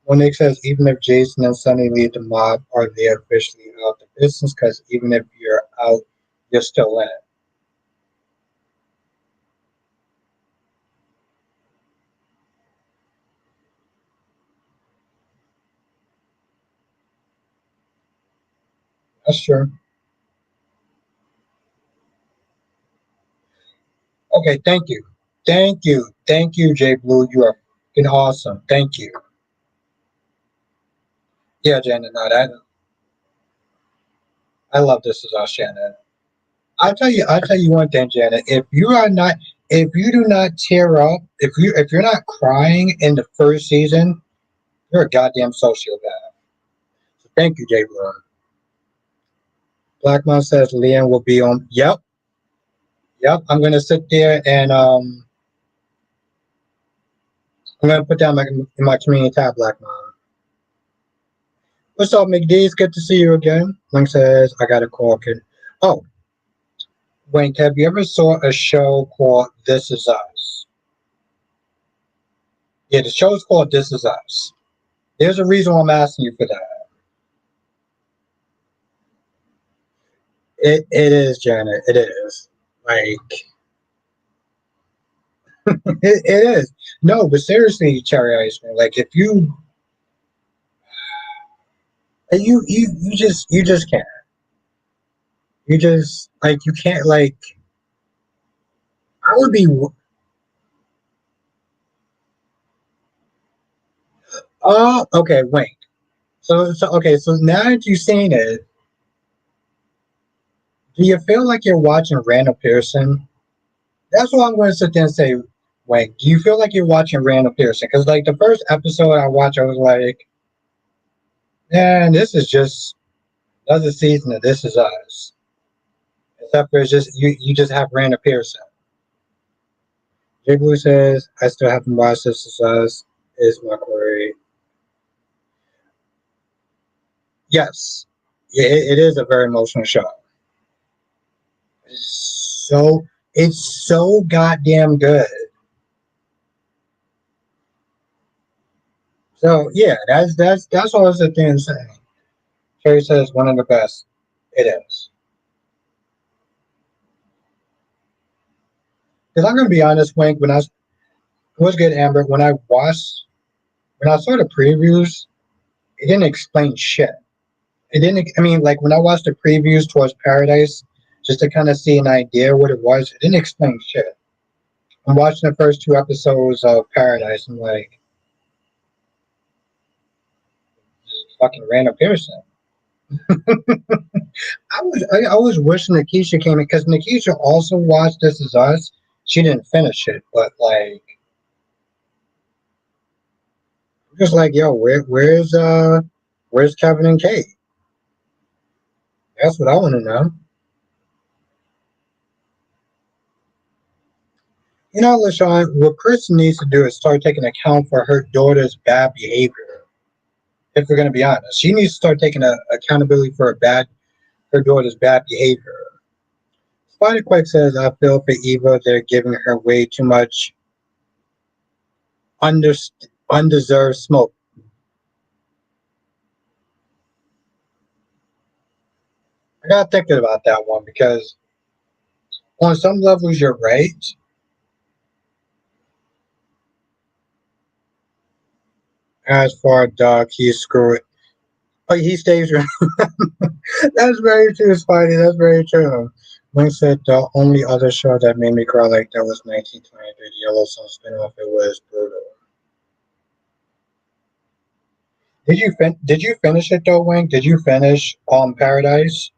A: When Nick says even if Jason and Sonny leave the mob, are they officially out the business? Because even if you're out, you're still in it. That's true. Okay, thank you, Jay Blue. You are fucking awesome. Thank you. Yeah, Janet. No, that I love this as our Shannon. I'll tell you one thing, Janet. If you do not tear up, if you're not crying in the first season, you're a goddamn sociopath. So thank you, Jay Blue. Blackmon says Liam will be on. Yep, yep. I'm gonna sit there and I'm gonna put down in my community tab, Blackmon. What's up, McD? It's good to see you again. Link says I got a call, kid. Oh, Wink, have you ever saw a show called This Is Us? Yeah, the show's called This Is Us. There's a reason why I'm asking you for that. It is, Janet. It is. Like it is. No, but seriously, Cherry Ice Cream. Like if you just can't. You just like you can't like. I would be. Oh, okay. Wait. So okay. So now that you've seen it, do you feel like you're watching Randall Pearson? That's what I'm going to sit there and say. Wait, do you feel like you're watching Randall Pearson? Because like the first episode I watched, I was like, man, this is just another season of This Is Us. Except for it's just you just have Randall Pearson. Jay Blue says, I still haven't watched This Is Us. Is my query. Yes. Yeah, it is a very emotional show. So it's so goddamn good. So yeah, that's all I was sitting there and saying. Terry says one of the best. It is. Because I'm gonna be honest, Wink, when I was good, Amber, when I saw the previews, it didn't explain shit. It didn't. I mean, like when I watched the previews towards Paradise, just to kind of see an idea what it was, it didn't explain shit. I'm watching the first 2 episodes of Paradise. I'm like, just fucking Randall Pearson. I was wishing Nikisha came in because Nikisha also watched This Is Us. She didn't finish it, but like, just like, yo, where's Kevin and Kate? That's what I want to know. You know, LaShawn, what Kristen needs to do is start taking account for her daughter's bad behavior. If we're going to be honest, she needs to start taking accountability for her daughter's bad behavior. Spider Quick says, "I feel for Eva. They're giving her way too much under, undeserved smoke." I got thinking about that one because on some levels you're right. As for Doc, he's screwed. Oh, he stays around. That's very true, Spidey. That's very true. Link said the only other show that made me cry like that was 1923, the Yellowstone spinoff. It was brutal. Did you finish it though, Wink? Did you finish Paradise?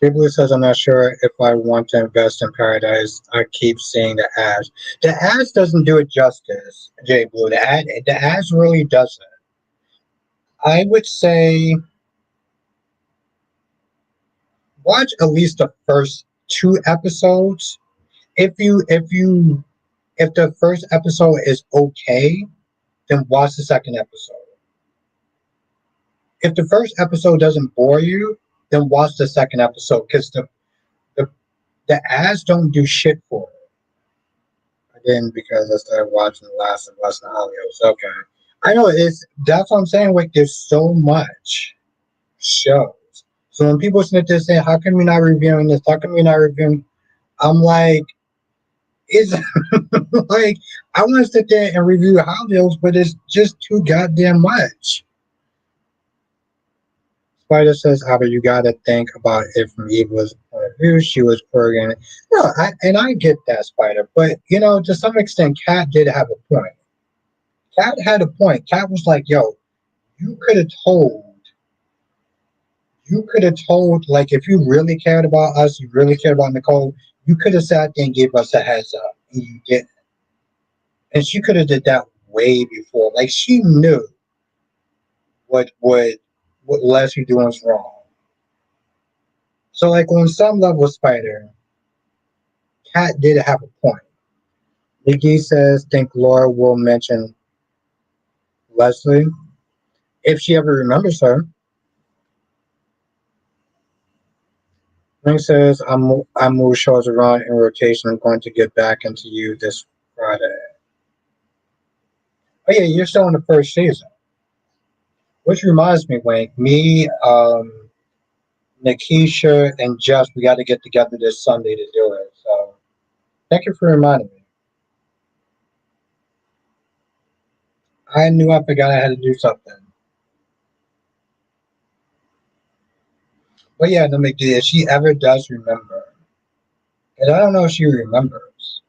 A: People says I'm not sure if I want to invest in Paradise. I keep seeing the ads. The ads doesn't do it justice, Jay Blue. The ads really doesn't. I would say watch at least the first two episodes. If the first episode is okay, then watch the second episode. If the first episode doesn't bore you, then watch the second episode because the the ads don't do shit for it. Again, because I started watching the last of Us and Holios. Okay. I know that's what I'm saying. Like there's so much shows. So when people sit there saying, how come you're not reviewing this? How come you're not reviewing? I'm like, it's like I want to sit there and review Holios, but it's just too goddamn much. Spider says, Abba, you gotta think about it from Eva's point of view. She was programming. No, I get that, Spider, but you know, to some extent, Kat did have a point. Kat had a point. Kat was like, yo, you could have told, like, if you really cared about us, you really cared about Nicole, you could have sat there and gave us a heads up. And you didn't. And she could have did that way before. Like, she knew what Leslie doing was wrong. So, like, on some level, Spider, Kat did have a point. Nikki says, think Laura will mention Leslie if she ever remembers her. Ring says, I move shows around in rotation. I'm going to get back into you this Friday. Oh, yeah, you're still in the first season. Which reminds me, Wink, me, Nikisha, and Jess, we got to get together this Sunday to do it. So thank you for reminding me. I knew I forgot I had to do something. But yeah, no big deal. If she ever does remember, and I don't know if she remembers,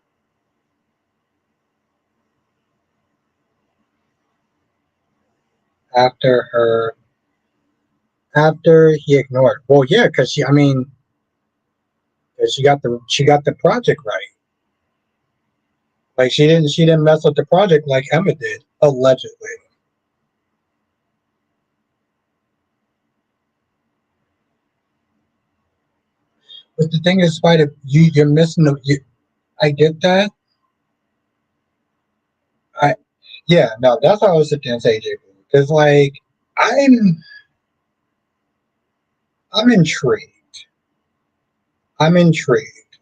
A: after her, after he ignored. Well, yeah, because she, I mean, 'cause she got the project right. Like she didn't mess up the project like Emma did, allegedly. But the thing is, Spider, you're missing the. I get that. I yeah, no, that's how I was sitting there and say, JB, because like I'm I'm intrigued. I'm intrigued,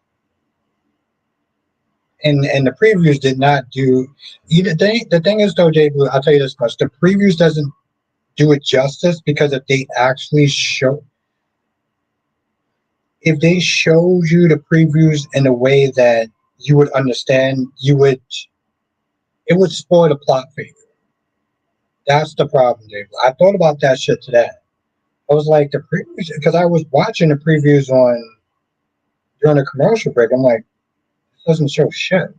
A: and the previews did not do. The thing is though, JB, I'll tell you this much: the previews doesn't do it justice because if they showed you the previews in a way that you would understand, it would spoil the plot for you. That's the problem, Dave. I thought about that shit today. I was like the previews because I was watching the previews on during the commercial break. I'm like, this doesn't show shit.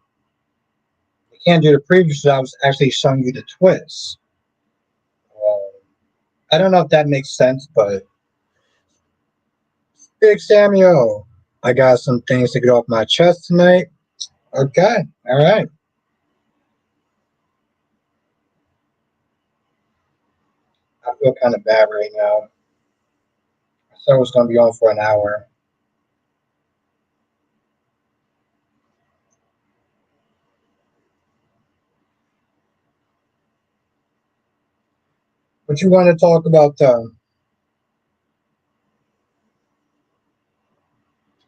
A: You can't do the previews. So I was actually showing you the twist. Um, I don't know if that makes sense, but Big Samuel, I got some things to get off my chest tonight. Okay, all right. I feel kind of bad right now. I thought it was going to be on for an hour. What you want to talk about,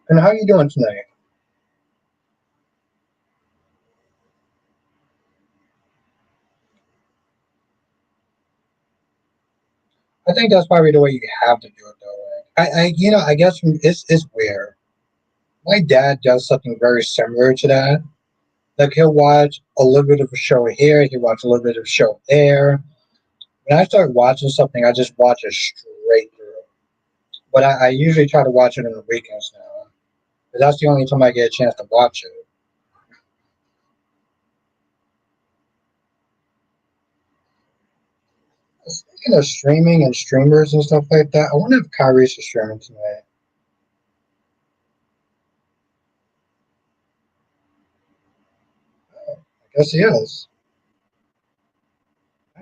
A: and how you doing tonight? I think that's probably the way you have to do it, though. I guess it's weird. My dad does something very similar to that. Like he'll watch a little bit of a show here, he'll watch a little bit of a show there. When I start watching something, I just watch it straight through. But I usually try to watch it on the weekends now. 'Cause that's the only time I get a chance to watch it. Speaking of streaming and streamers and stuff like that, I wonder if Kyrie's streaming tonight. I guess he is.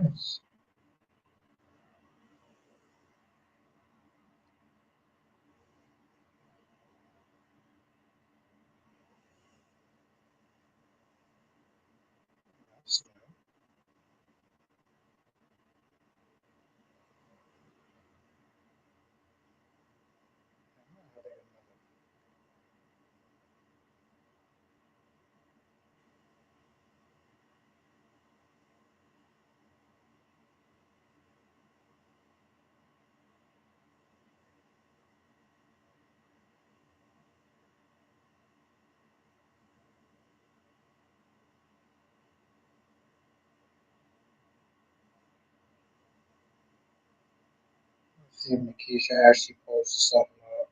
A: Nice. Let's see if Nikisha actually posted something up.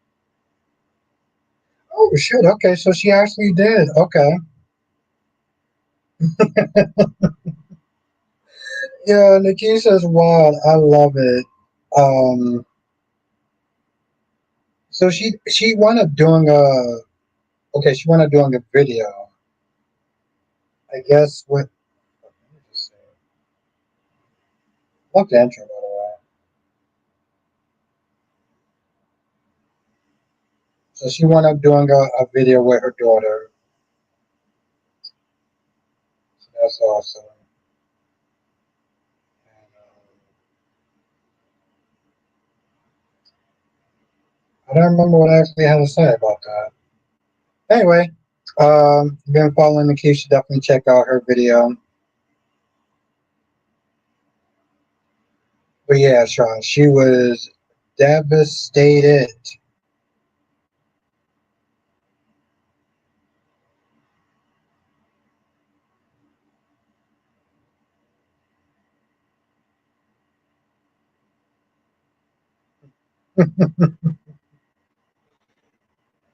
A: Oh shit! Okay, so she actually did. Okay. Yeah, Nikisha's wild. I love it. Um, so she wound up doing a okay. She wound up doing a video. I guess with. Let me just say, love the intro by the way. So she wound up doing a video with her daughter. So that's awesome. And, I don't remember what I actually had to say about that. Anyway, if you've been following Nikisha, definitely check out her video. But yeah, Sean, she was devastated.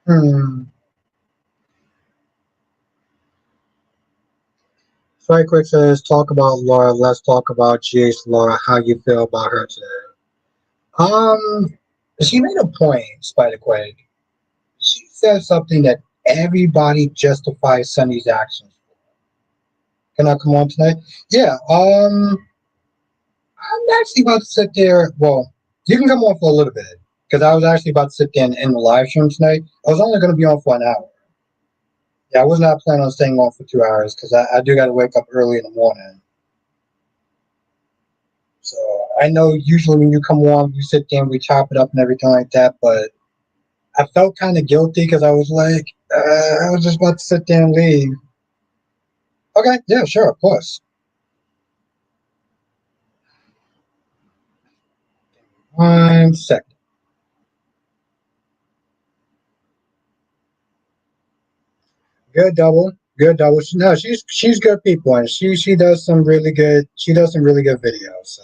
A: Hmm. Sorry, quick says, talk about Laura. Let's talk about GH Laura. How you feel about her today? Um, she made a point, Spider Quake. She said something that everybody justifies Sunny's actions. Can I come on tonight? Yeah. I'm actually about to sit there. Well, you can come on for a little bit because I was actually about to sit there in the live stream tonight. I was only going to be on for an hour. Yeah, I was not planning on staying on for 2 hours because I do got to wake up early in the morning. So I know usually when you come on, you sit there and we chop it up and everything like that. But I felt kind of guilty because I was like, I was just about to sit there and leave. Okay, yeah, sure, of course. 1 second. Good double. Good double. No, she's good people and she does some really good videos. So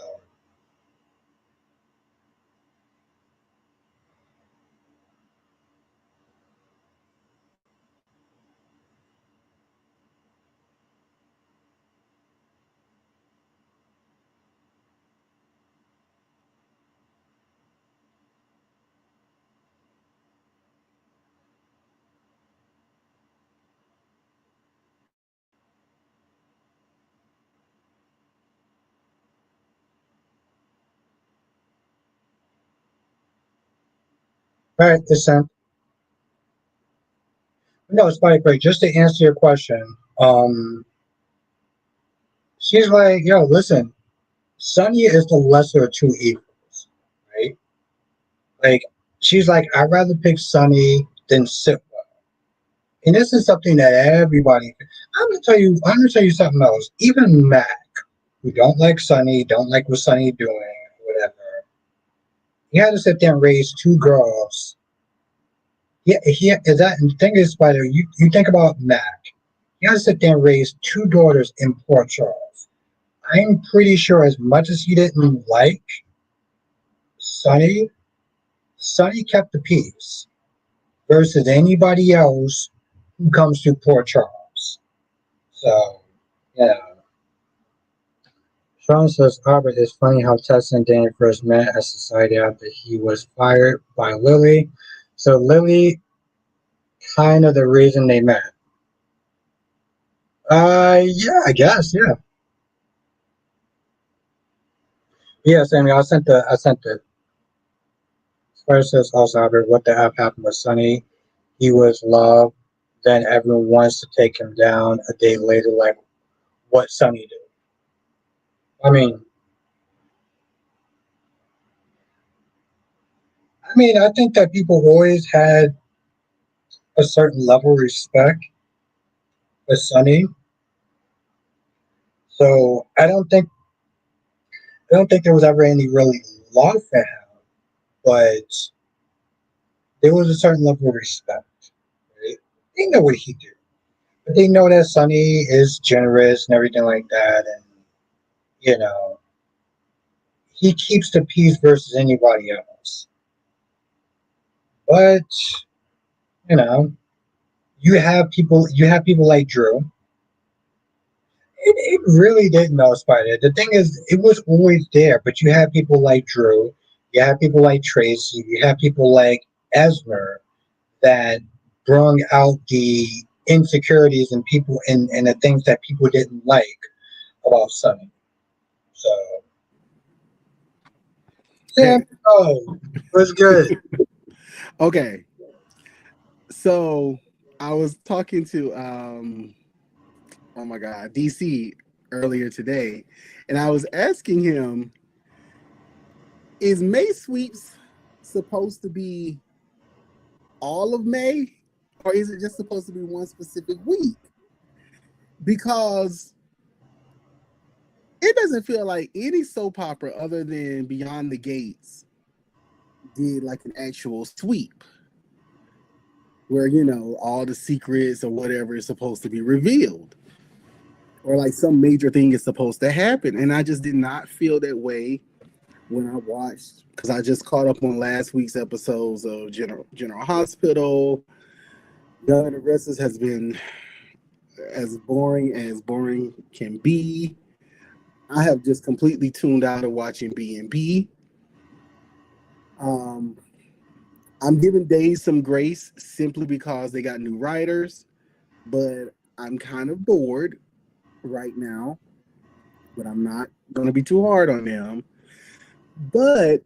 A: all right, listen. No, it's probably great. Just to answer your question, she's like, yo, listen. Sunny is the lesser of two evils, right? Like she's like, I'd rather pick Sunny than Sitwell. And this is something that everybody. I'm gonna tell you something else. Even Mac, who don't like Sunny, don't like what Sunny doing, whatever. He had to sit there and raise two girls. Yeah, he is that. And the thing is, Spider, you think about Mac. He had to sit there and raise two daughters in Port Charles. I'm pretty sure, as much as he didn't like Sunny, Sunny kept the peace versus anybody else who comes to Port Charles. So, yeah. Sean says, Albert, it's funny how Tessa and Danny first met at society after he was fired by Lily. So Lily, kind of the reason they met. Yeah, I guess, yeah. Yeah, Sammy, I sent the Spider says also, Albert, what the F happened with Sonny? He was loved, then everyone wants to take him down a day later, like what Sonny did. I mean, I think that people always had a certain level of respect for Sonny. So I don't think there was ever any really love for him, but there was a certain level of respect. Right? They know what he did, but they know that Sonny is generous and everything like that, and you know he keeps the peace versus anybody else. But you know, you have people like Drew. It really didn't know Spider. The thing is, it was always there, but you have people like Drew, you have people like Tracy, you have people like Esmer that brung out the insecurities and people and the things that people didn't like about Sunny. So Sam,
B: Hey,
A: oh, it was good.
B: okay. So I was talking to oh my god, DC earlier today, and I was asking him, is May sweeps supposed to be all of May, or is it just supposed to be one specific week? Because it doesn't feel like any soap opera other than Beyond the Gates did like an actual sweep where all the secrets or whatever is supposed to be revealed, or like some major thing is supposed to happen. And I just did not feel that way when I watched, because I just caught up on last week's episodes of General Hospital. Young and the Restless has been as boring can be. I have just completely tuned out of watching B&B. Um, I'm giving Days some grace simply because they got new writers, but I'm kind of bored right now. But I'm not going to be too hard on them. But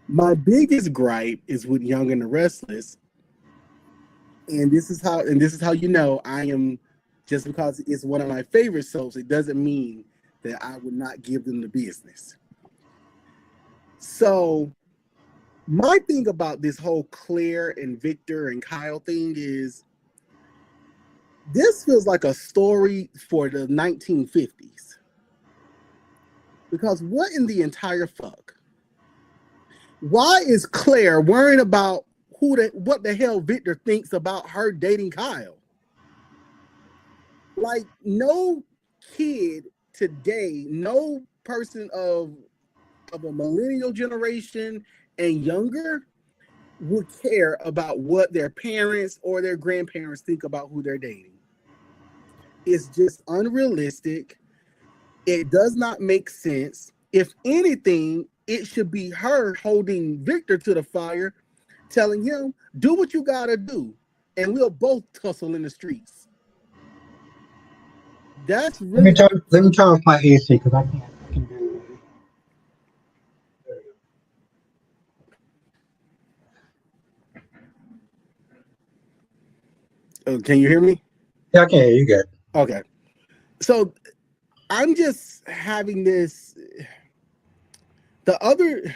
B: my biggest gripe is with Young and the Restless, and this is how I am. Just because it's one of my favorite soaps, it doesn't mean that I would not give them the business. So my thing about this whole Claire and Victor and Kyle thing is this feels like a story for the 1950s. Because what in the entire fuck? Why is Claire worrying about what the hell Victor thinks about her dating Kyle? Like, no kid today, no person of a millennial generation and younger would care about what their parents or their grandparents think about who they're dating. It's just unrealistic. It does not make sense. If anything, it should be her holding Victor to the fire, telling him, do what you gotta do, and we'll both tussle in the streets. That's
A: Let me
B: really,
A: turn. Let me turn off my AC because I can't. I can do.
B: can you hear me?
A: Yeah, I can hear you good.
B: Okay. So I'm just having this. The other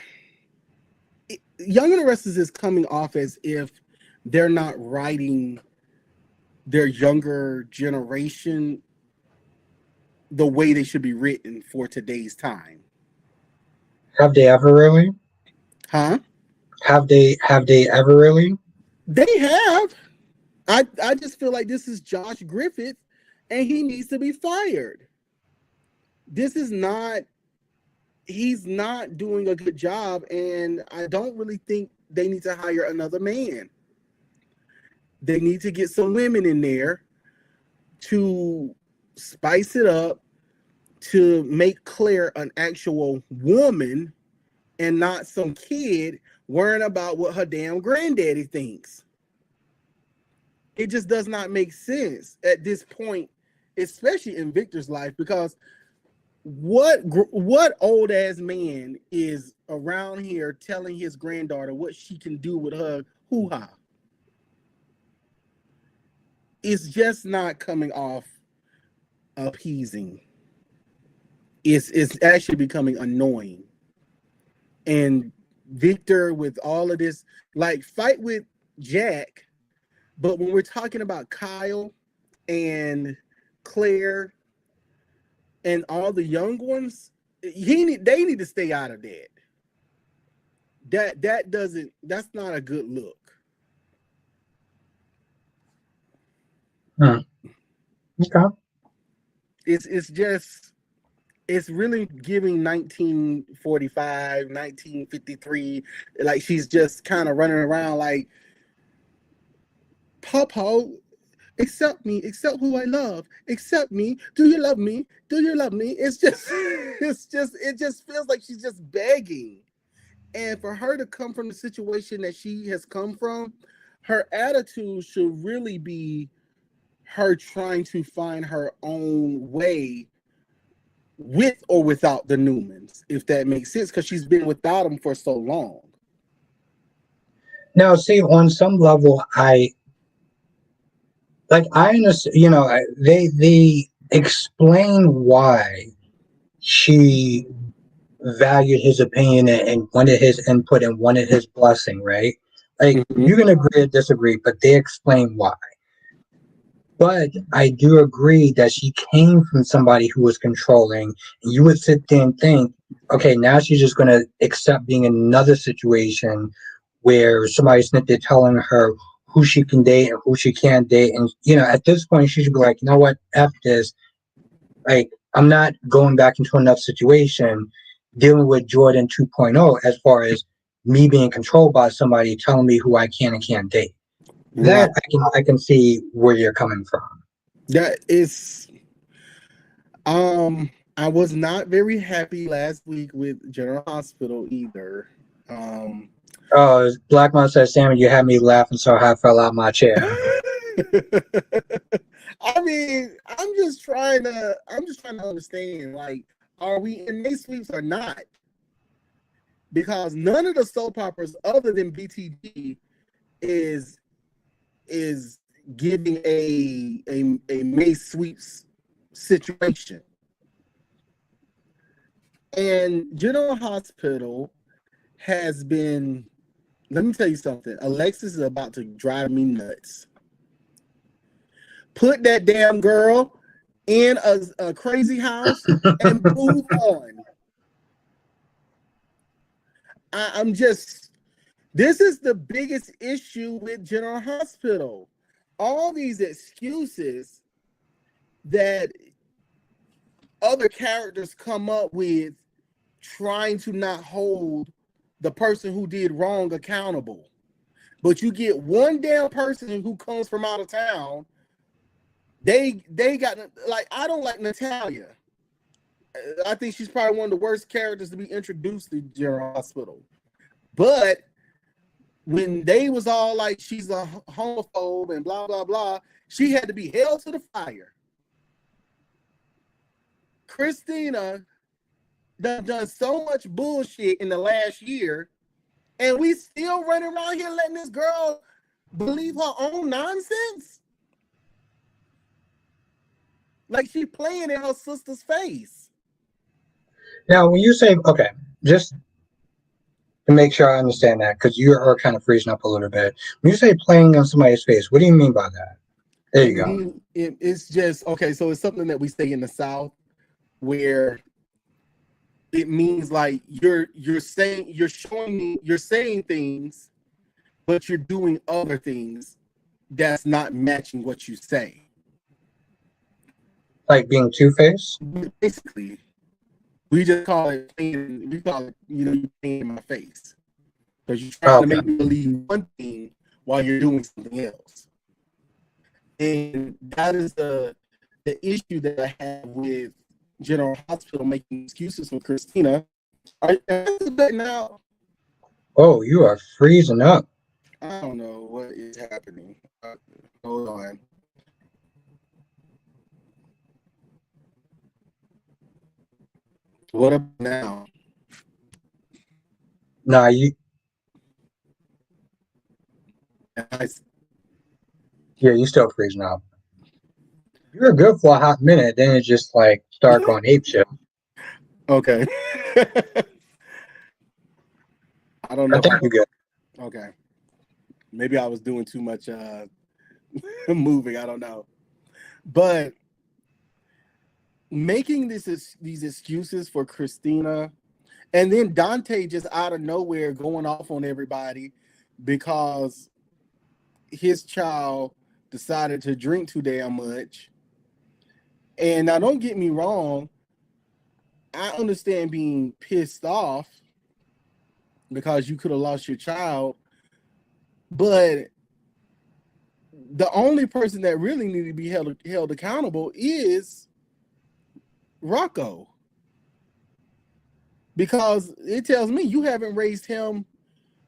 B: Young and the Restless is coming off as if they're not writing their younger generation the way they should be written for today's time.
A: Have they ever really?
B: Huh?
A: Have they ever really?
B: They have. I just feel like this is Josh Griffith and he needs to be fired. This is not He's not doing a good job, and I don't really think they need to hire another man. They need to get some women in there to spice it up, to make Claire an actual woman and not some kid worrying about what her damn granddaddy thinks. It just does not make sense at this point, especially in Victor's life, because what old ass man is around here telling his granddaughter what she can do with her hoo-ha? It's just not coming off appeasing. It's actually becoming annoying. And Victor, with all of this, like, fight with Jack, but when we're talking about Kyle and Claire and all the young ones, they need to stay out of that. That's not a good look.
A: Okay.
B: It's really giving 1945, 1953. Like, she's just kind of running around like, Papa, accept me, accept who I love, accept me. Do you love me? Do you love me? It just feels like she's just begging. And for her to come from the situation that she has come from, her attitude should really be her trying to find her own way with or without the Newmans, if that makes sense, because she's been without them for so long.
A: Now, see, on some level, I understand. They explain why she valued his opinion and wanted his input and wanted his blessing, right? Like,
B: Mm-hmm.
A: you can agree or disagree, but they explain why. But I do agree that she came from somebody who was controlling. And you would sit there and think, okay, now she's just going to accept being in another situation where somebody's sitting there telling her who she can date and who she can't date. And, at this point, she should be like, you know what, F this. Like, I'm not going back into another situation dealing with Jordan 2.0 as far as me being controlled by somebody telling me who I can and can't date.
B: Right.
A: That I can see where you're coming from.
B: That is, I was not very happy last week with General Hospital either.
A: Oh, Black Man said, Sammy, you had me laughing so I fell out my chair.
B: I mean, I'm just trying to understand, like, are we in these sweeps or not? Because none of the soap operas other than BTG is giving a May sweeps situation. And General Hospital has been, let me tell you something. Alexis is about to drive me nuts. Put that damn girl in a crazy house and move on. I'm just, this is the biggest issue with General Hospital. All these excuses that other characters come up with trying to not hold the person who did wrong accountable. But you get one damn person who comes from out of town. They got, like, I don't like Natalia. I think she's probably one of the worst characters to be introduced to General Hospital. But when they was all like, she's a homophobe and blah blah blah, she had to be held to the fire. Christina done so much bullshit in the last year, and we still running around here letting this girl believe her own nonsense. Like she playing in her sister's face.
A: Now, when you say, okay, just to make sure I understand that, because you are kind of freezing up a little bit. When you say playing on somebody's face, what do you mean by that? There
B: It
A: you go.
B: means it's just okay. So it's something that we say in the South where it means like you're saying things, but you're doing other things that's not matching what you say.
A: Like being two-faced?
B: Basically, we just call it playing, we call it, you playing in my face. Because you're trying to
A: Okay.
B: make me believe one thing while you're doing something else. And that is the issue that I have with General Hospital making excuses for Christina. Are you better now?
A: Oh, you are freezing up.
B: I don't know what is happening. Hold on. What about now?
A: Nah, you, yeah, you still freezing up. You were good for a hot minute, then it just like start going ape shit.
B: Okay. I don't
A: I
B: know.
A: think you're good.
B: Okay. Maybe I was doing too much moving. I don't know. But making these excuses for Christina, and then Dante just out of nowhere going off on everybody because his child decided to drink too damn much. And now don't get me wrong, I understand being pissed off because you could have lost your child, but the only person that really needed to be held accountable is Rocco. Because it tells me you haven't raised him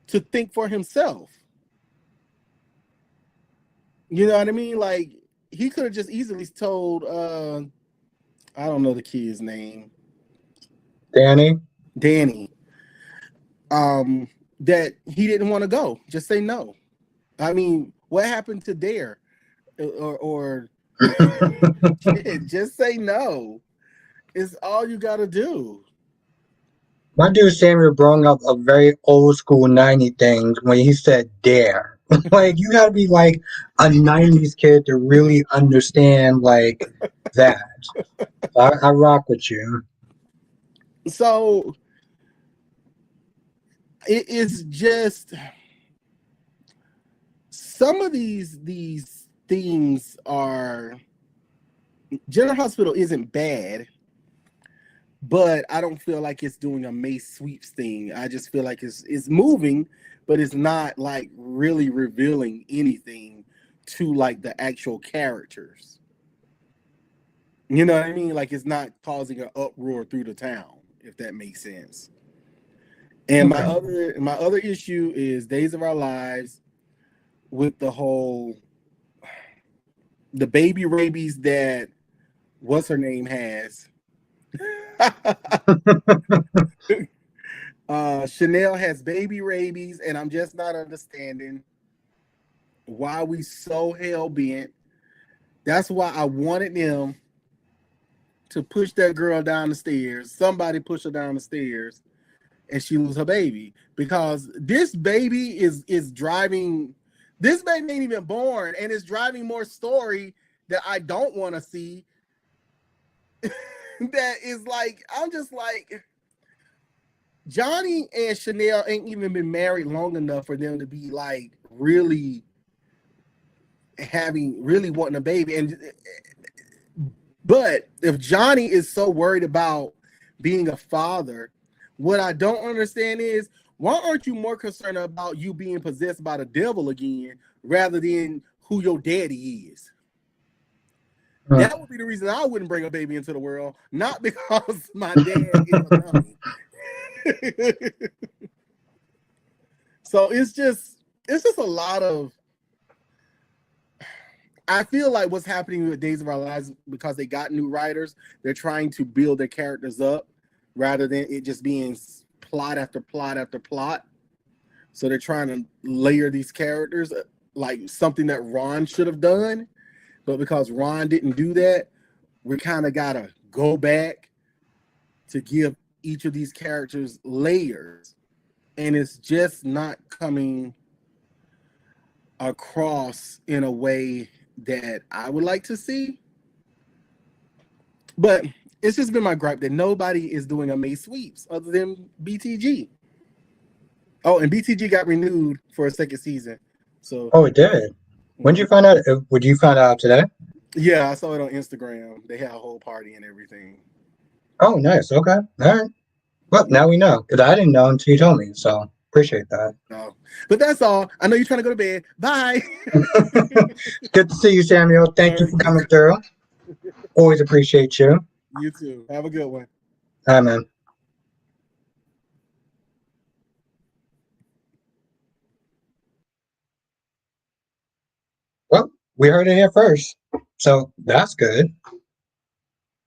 B: to think for himself. You know what I mean? Like he could have just easily told I don't know the kid's name.
A: Danny?
B: Danny. That he didn't want to go. Just say no. I mean, what happened to Dare? Or just say no. It's all you gotta do.
A: My dude Samuel brought up a very old school 90 thing when he said dare. Like you gotta be like a 90s kid to really understand like that. I rock with you.
B: So it is just some of these things are General Hospital isn't bad, but I don't feel like it's doing a Mace Sweeps thing. I just feel like it's moving, but it's not like really revealing anything to like the actual characters. You know what I mean? Like it's not causing an uproar through the town, if that makes sense. And my other issue is Days of Our Lives with the baby rabies that what's her name has. Chanel has baby rabies, and I'm just not understanding why we so hell bent. That's why I wanted them to push that girl down the stairs. Somebody push her down the stairs, and she lose her baby because this baby is driving. This baby ain't even born, and it's driving more story that I don't want to see. That is like I'm just like Johnny and Chanel ain't even been married long enough for them to be like really wanting a baby. And but if Johnny is so worried about being a father, what I don't understand is why aren't you more concerned about you being possessed by the devil again rather than who your daddy is? That would be the reason I wouldn't bring a baby into the world, not because my dad is a dummy. So it's just a lot of. I feel like what's happening with Days of Our Lives because they got new writers, they're trying to build their characters up rather than it just being plot after plot after plot. So they're trying to layer these characters like something that Ron should have done, but because Ron didn't do that, we kind of gotta go back to give each of these characters layers, and it's just not coming across in a way that I would like to see. But it's just been my gripe that nobody is doing a May sweeps other than BTG. Oh, and BTG got renewed for a second season. So
A: Oh, it did. When did you find out? Would you find out today?
B: yeah, I saw it on Instagram. They had a whole party and everything.
A: Oh, nice. Okay. All right. Well,
B: Yeah.
A: now we know because I didn't know until you told me. So appreciate that.
B: No. But that's all. I know you're trying to go to bed. Bye.
A: Good to see you, Samuel.
B: All
A: Thank you
B: right,
A: for coming through. Always appreciate you.
B: you too. Have a good one.
A: Hi, man. Well, we heard it here first, so that's good.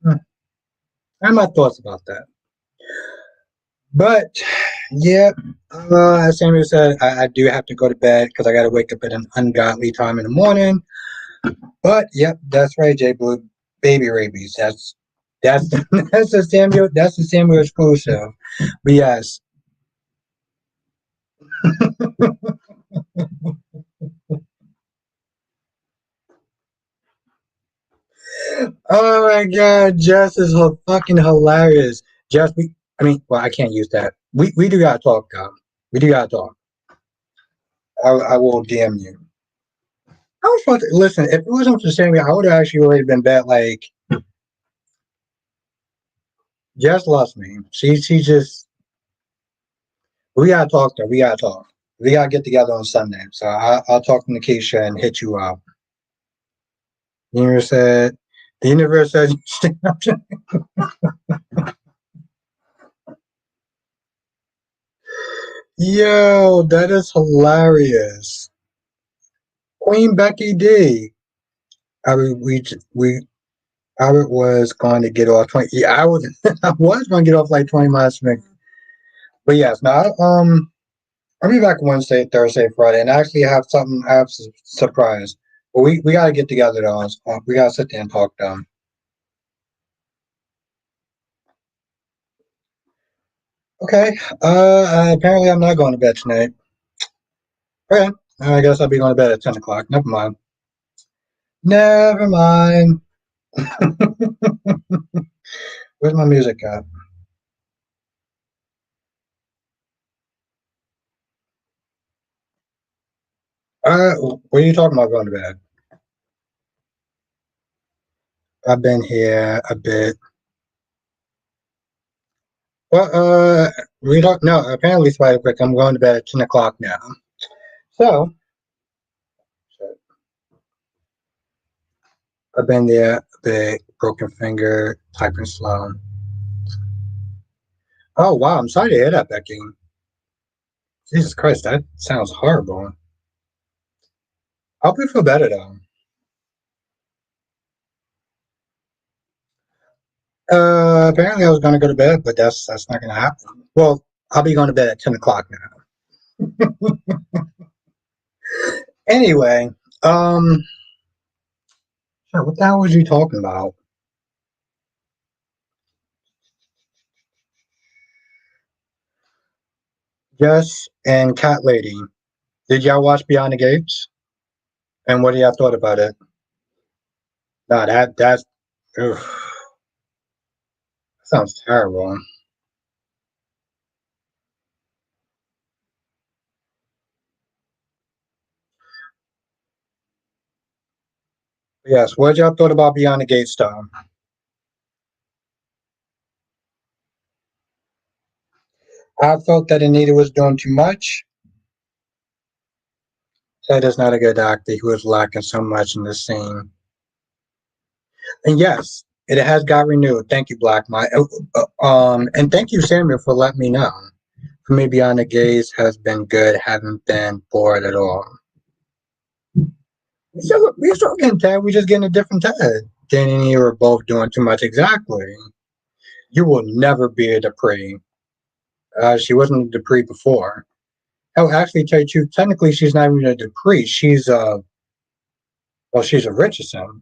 A: Hmm. I have my thoughts about that, but yeah, as Samuel said, I do have to go to bed because I got to wake up at an ungodly time in the morning. But yep, that's right, Jay Blue. Baby rabies. That's that's the Samuel exclusive. But yes. Oh my god, Jess is fucking hilarious. Jess, I mean, well, I can't use that. We do gotta talk, we do gotta talk. I will DM you. I was supposed to listen. If it wasn't for Samuel, I would have actually already been bet. Like, Jess loves me. She just we gotta talk though. We gotta talk. We gotta get together on Sunday. So I'll talk to Nikisha and hit you up. The universe said, the universe says, yo, that is hilarious. Queen Becky D. I mean, Albert was going to get off 20. Yeah, I was, I was going to get off like 20 miles from it. But yes, now, I'll be back Wednesday, Thursday, Friday, and I actually have something, I have a surprise. But we got to get together though. We got to sit there and talk though. Okay. Apparently I'm not going to bed tonight. Okay. I guess I'll be going to bed at 10 o'clock. Never mind. Never mind. Where's my music at? What are you talking about going to bed? I've been here a bit. Well, we don't know. Apparently, Spider Quick, I'm going to bed at 10 o'clock now. So, I've been there a bit, broken finger, typing slow. Oh, wow. I'm sorry to hear that, Becky. Jesus Christ, that sounds horrible. I hope you feel better, though. Apparently, I was going to go to bed, but that's not going to happen. Well, I'll be going to bed at 10 o'clock now. Anyway, um, what the hell was you talking about? Jess and Cat Lady. Did y'all watch Beyond the Gates? And what do y'all thought about it? No, that's ugh, sounds terrible. Yes, what y'all thought about Beyond the Gates, though? I felt that Anita was doing too much. Ted is not a good actor. He was lacking so much in this scene. And yes, it has got renewed. Thank you, Black Mike. And thank you, Samuel, for letting me know. For me, Beyond the Gates has been good. Haven't been bored at all. We still getting Ted. We just getting a different Ted. Danny and you are both doing too much. Exactly. You will never be a Dupree. She wasn't a Dupree before. Oh, actually, tell you the truth, technically she's not even a Dupree. She's a Richardson.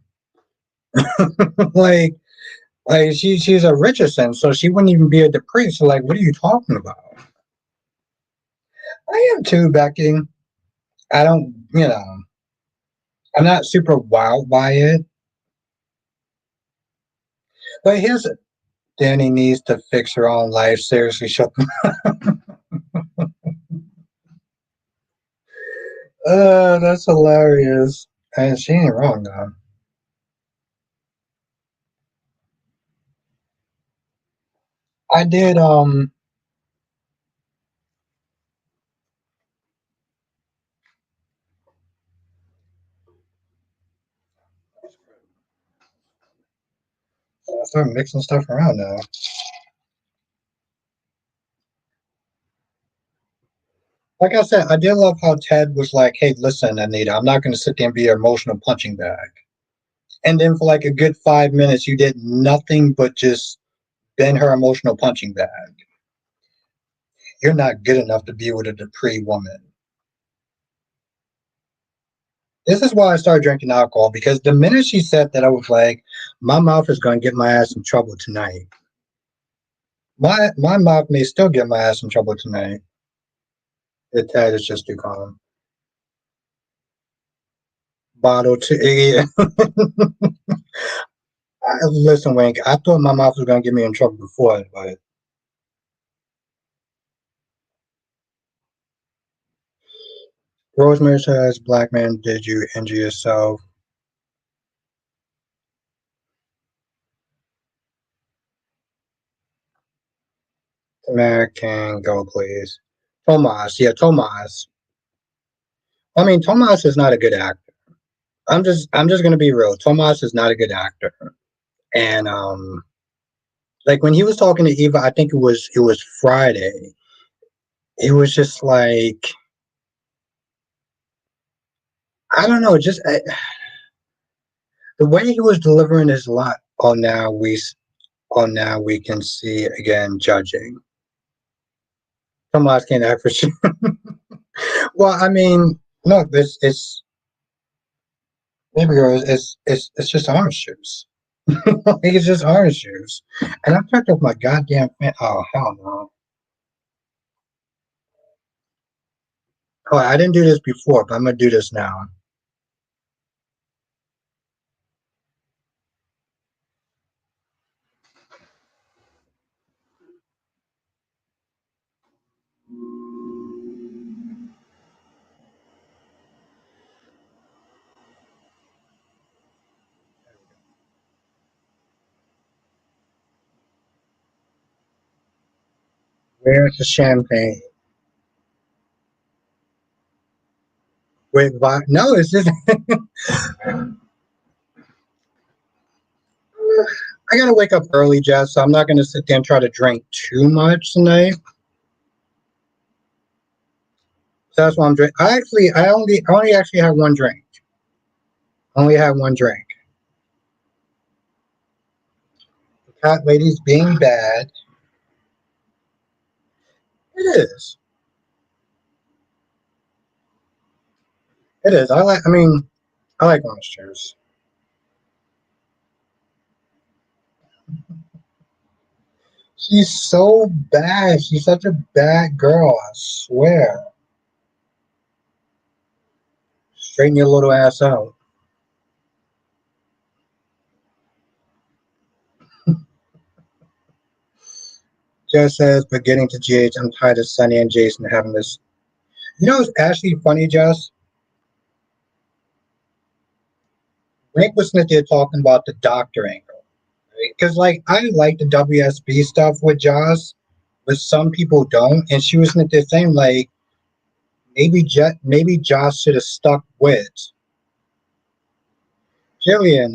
A: Like Like she's a Richardson, so she wouldn't even be a Dupree. So like, what are you talking about? I am too, Becky. I don't, I'm not super wowed by it. But here's it. Danny needs to fix her own life. Seriously, shut them. That's hilarious. And she ain't wrong though. I did I started mixing stuff around now. Like I said, I did love how Ted was like, "Hey, listen, Anita, I'm not going to sit there and be your emotional punching bag." And then for like a good 5 minutes, you did nothing but just bend her emotional punching bag. You're not good enough to be with a Dupree woman. This is why I started drinking alcohol because the minute she said that, I was like, my mouth is going to get my ass in trouble tonight. My mouth may still get my ass in trouble tonight. The Ted is just too calm. Bottle to yeah. Listen, Wink. I thought my mouth was gonna get me in trouble before, but Rosemary says, "Black man, did you injure yourself?" American, go please. Tomas, yeah, Tomas. I mean, Tomas is not a good actor. I'm just gonna be real. Tomas is not a good actor, and like when he was talking to Eva, I think it was Friday. It was just like I don't know, just the way he was delivering his line. Oh, now we can see again judging. Tomas can't act for sure. Well, I mean, look, it's maybe it's just orange juice. It's just orange juice, and I picked up my goddamn fan. Oh hell no! Oh, I didn't do this before, but I'm gonna do this now. Where's the champagne? With no, it's just I gotta wake up early, Jess. So I'm not gonna sit there and try to drink too much tonight. So that's why I'm drinking. I only actually had one drink. Only had one drink. The cat lady's being bad. It is. It is. I like orange juice. She's so bad. She's such a bad girl. I swear. Straighten your little ass out. Jess says, but getting to GH, I'm tired of Sunny and Jason having this. It's actually funny, Jess. Rick was sitting there talking about the doctor angle. Because, like, I like the WSB stuff with Joss, but some people don't. And she was sitting there saying, like, maybe Joss should have stuck with Jillian.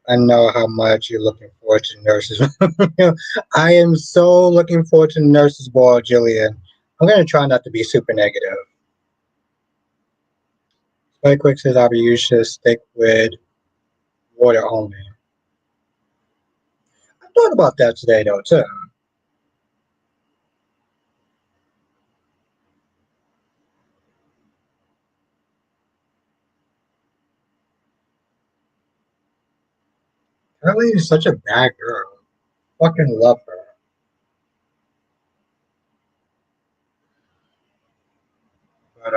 A: I know how much you're looking forward to nurses. I am so looking forward to nurses ball, Jillian. I'm gonna try not to be super negative. Spike Quick says I'll be used to stick with water only. I thought about that today though too. Ellie is such a bad girl. Fucking love her. But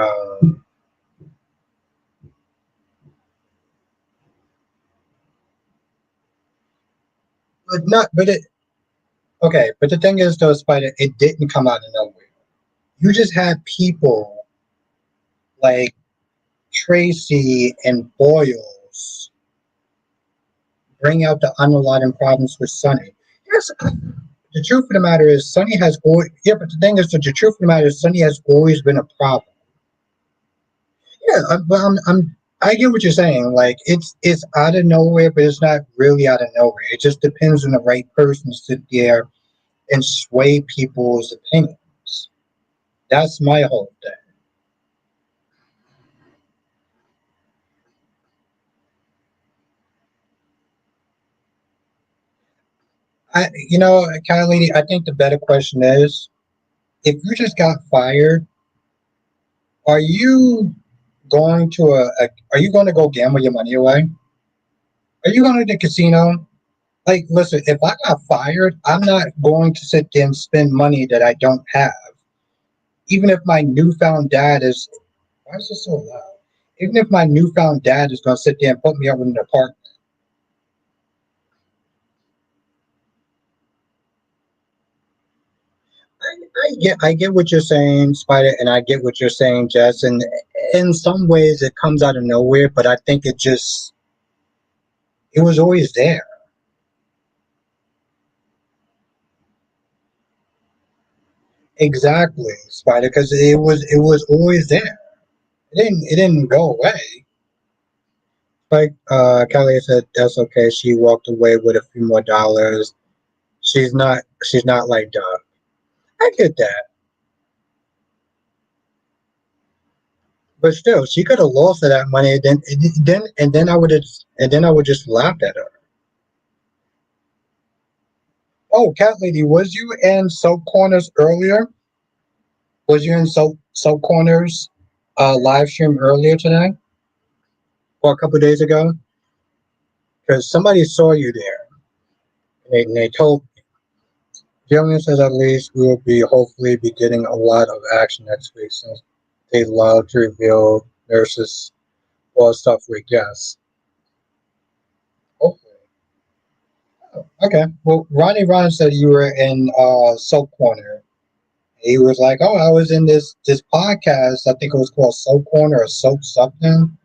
A: but not but it okay, but the thing is though, Spider, it didn't come out of nowhere. You just had people like Tracy and Boyles bring out the underlying problems with Sonny. Yes, the truth of the matter is Sonny has always yeah, but the thing is that the truth of the matter is Sonny has always been a problem. Yeah, I get what you're saying. Like it's out of nowhere, but it's not really out of nowhere. It just depends on the right person to sit there and sway people's opinions. That's my whole thing. Kind lady, I think the better question is, if you just got fired, are you going to are you going to go gamble your money away? Are you going to the casino? Like, listen, if I got fired, I'm not going to sit there and spend money that I don't have. Even if my newfound dad is, why is this so loud? Even if my newfound dad is going to sit there and put me up in an apartment. I get what you're saying, Spider, and I get what you're saying, Jess. And in some ways, it comes out of nowhere, but I think it was always there. Exactly, Spider, because it was always there. It didn't go away. Like Kelly said, that's okay. She walked away with a few more dollars. She's not like Doug. I get that, but still, she could have lost that money. And then I would just laugh at her. Oh, Cat Lady, was you in Soap Corners earlier? Was you in Soap Corners live stream earlier today or a couple days ago? Because somebody saw you there. And they told Jillian says at least we will be hopefully be getting a lot of action next week since they love to reveal nurses or stuff with guests. Hopefully. Oh, okay. Well, Ronnie Ron said you were in Soap Corner. He was like, "Oh, I was in this podcast. I think it was called Soap Corner or Soap something."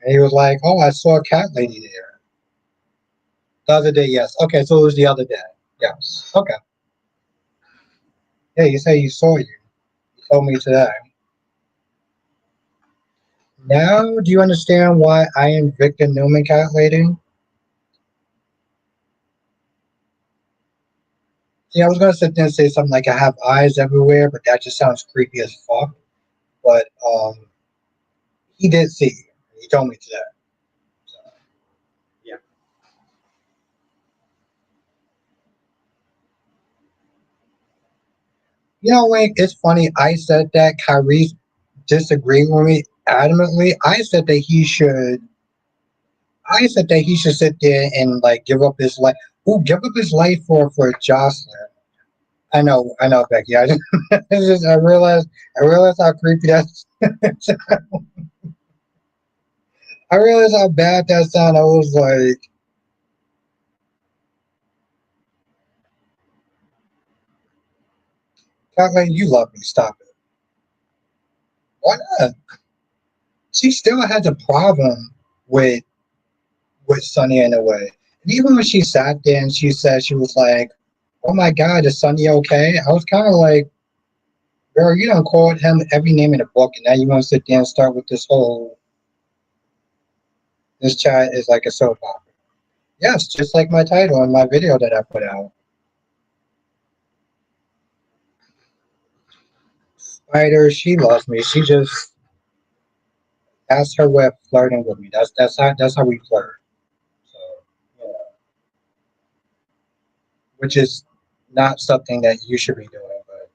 A: And he was like, "Oh, I saw a cat lady there the other day." Yes. Okay, so it was the other day. Yes. Okay. Yeah, you say you saw you. You told me today. Now, do you understand why I am Victor Newman, cat lady? See, I was gonna sit there and say something like I have eyes everywhere, but that just sounds creepy as fuck. But he did see you. He told me today. So yeah. Like it's funny. I said that Kyrie disagreed with me adamantly. I said that he should sit there and like give up his life. Who give up his life for Jocelyn? I know, Becky. I realized how creepy that's. I realized how bad that sounded. I was like, Kathleen, you love me. Stop it. Why not? She still has a problem with Sunny in a way. And even when she sat there and she said she was like, "Oh my God, is Sunny okay?" I was kind of like, "Girl, you don't call him every name in the book, and now you want to sit there and start with this whole this chat is like a soap opera." Yes, just like my title in my video that I put out. Spider, she loves me. She just that's her way of flirting with me. That's how we flirt. So, yeah, which is not something that you should be doing, but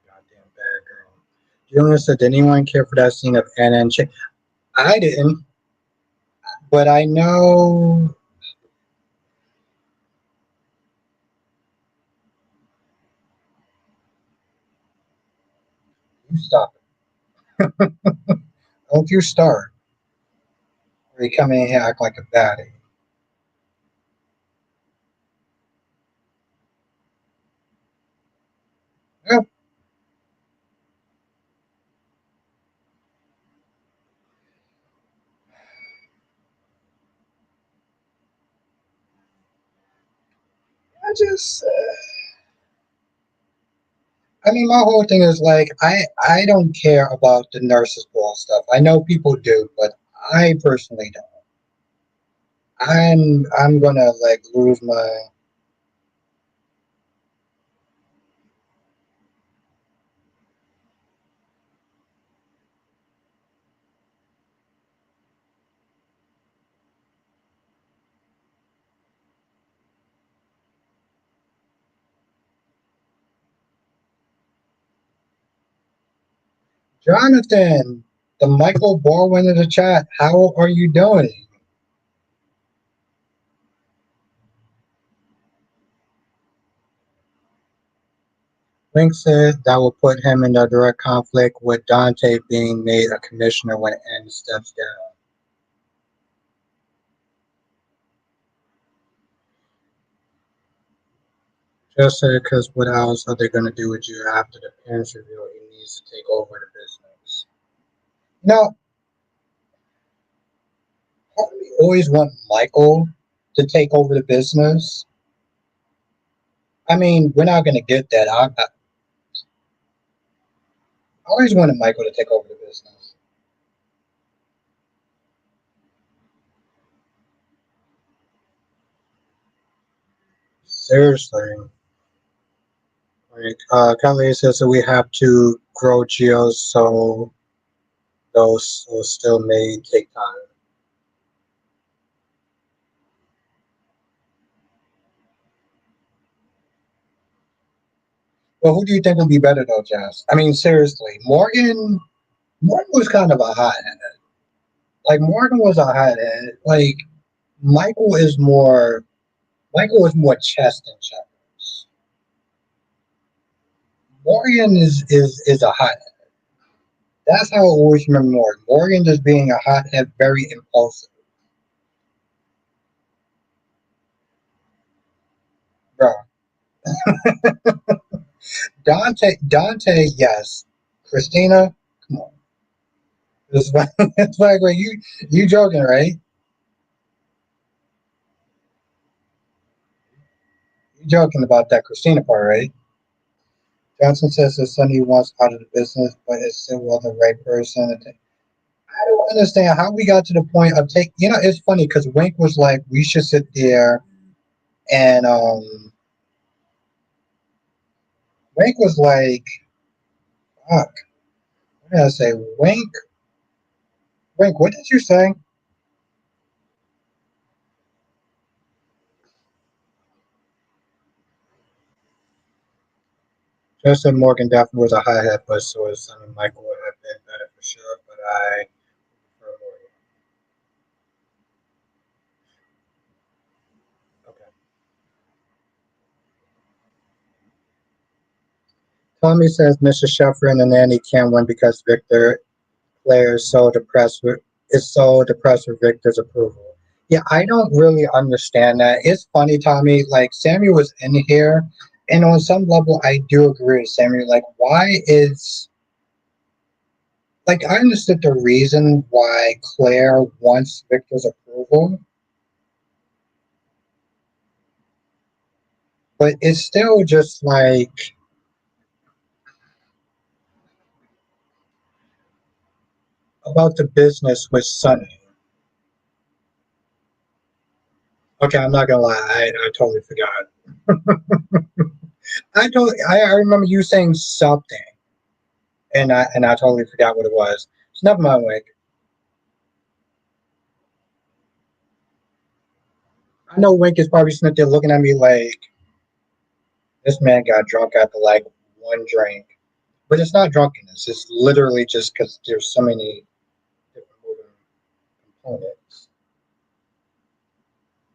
A: goddamn bad girl. Julian said, did anyone care for that scene of Anna and Chick? I didn't, but I know. You stop it. Don't you start. Or you come in here act like a baddie. Yeah, I just. I mean, my whole thing is like I don't care about the nurses ball stuff. I know people do, but I personally don't. I'm gonna like lose my. Jonathan, the Michael Baldwin in the chat. How are you doing? Link said that will put him in a direct conflict with Dante being made a commissioner when N steps down. Just said because what else are they going to do with you after the parents reveal he needs to take over the business? Now, we always want Michael to take over the business. I mean, we're not going to get that. I always wanted Michael to take over the business. Seriously. Like, Kelly says that we have to grow geos so those will still may take time. Well, who do you think would be better though, Jazz? I mean, seriously, Morgan was kind of a hothead. Like Morgan was a hothead. Like Michael is more Michael is more chess than checkers. Morgan is a hothead. That's how I always remember Morgan. Morgan just being a hothead, very impulsive. Bro. Dante, yes. Christina, come on. It's like you joking, right? You joking about that Christina part, right? Johnson says his son he wants out of the business, but is still well the right person. I don't understand how we got to the point of take. You know, it's funny because Wink was like, we should sit there and Wink was like, fuck. What did I say? Wink. What did you say? Justin Morgan definitely was a high head, but so his son and Michael would have been better for sure. But I prefer Morgan. Okay. Tommy says Mr. Sheffer and the nanny can't win because Victor Claire is so depressed with Victor's approval. Yeah, I don't really understand that. It's funny, Tommy. Like Samuel was in here, and on some level, I do agree with Samuel. Like, why is like I understood the reason why Claire wants Victor's approval, but it's still just like about the business with Sunny. Okay, I'm not gonna lie, I totally forgot. I remember you saying something, and I totally forgot what it was. So never mind, Wink. I know Wink is probably sitting there looking at me like this man got drunk after like one drink. But it's not drunkenness. It's literally just because there's so many different moving components.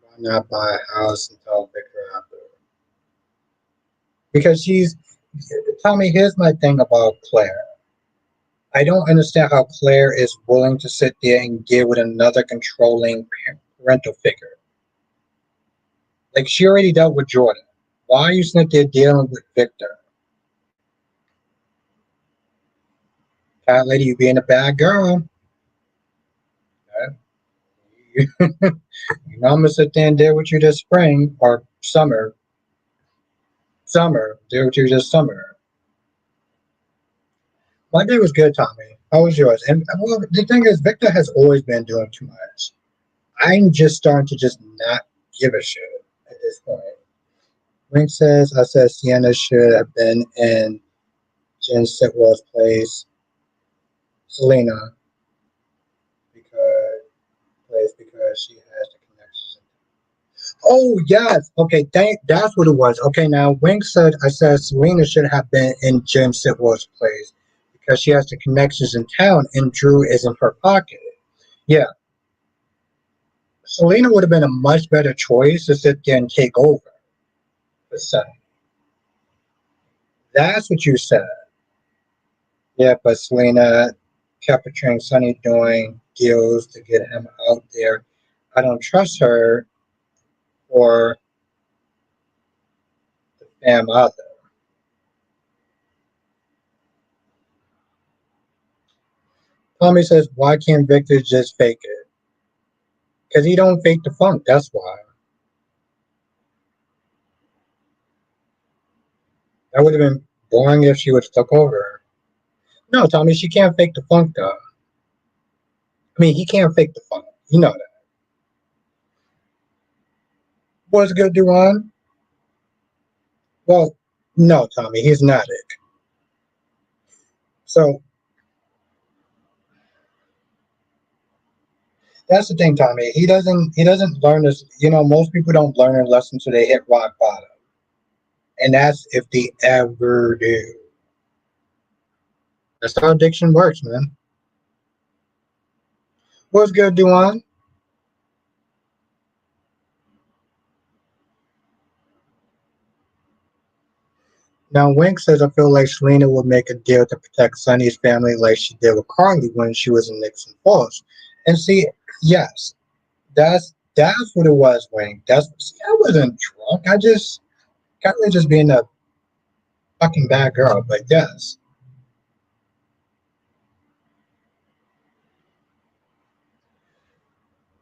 A: Why not buy a house and tell Victor after? Because she's Tommy. Here's my thing about Claire. I don't understand how Claire is willing to sit there and deal with another controlling parental figure. Like she already dealt with Jordan. Why are you sitting there dealing with Victor? Cat lady, you being a bad girl. Okay? You know I'm gonna sit there and deal with you this spring or summer. Summer, deal with you this summer. My day was good, Tommy. How was yours? And well, the thing is, Victor has always been doing too much. I'm just starting to just not give a shit at this point. Wink says, I said Sienna should have been in Jen Sitwell's place. Selena, because she has the connections. Oh yes, okay, that's what it was. Okay, now Wink said I said Selena should have been in Jen Sitwell's place because she has the connections in town and Drew is in her pocket. Yeah, Selena would have been a much better choice to sit there and take over for Sunny. That's what you said. Yeah, but Selena kept portraying Sunny doing deals to get him out there. I don't trust her or the fam either. Tommy says, why can't Victor just fake it? Because he don't fake the funk, that's why. That would have been boring if she would have took over. No, Tommy, she can't fake the funk though. I mean, he can't fake the funk. You know that. What's good, Duran? Well, no, Tommy, he's not it. So that's the thing, Tommy. He doesn't learn this. You know, most people don't learn a lesson until they hit rock bottom. And that's if they ever do. That's how addiction works, man. What's good, Duan? Now, Wink says, I feel like Selena would make a deal to protect Sonny's family like she did with Carly when she was in Nixon Falls. And see, yes, that's what it was, Wink. See, I wasn't drunk. I just got rid just being a fucking bad girl. But yes,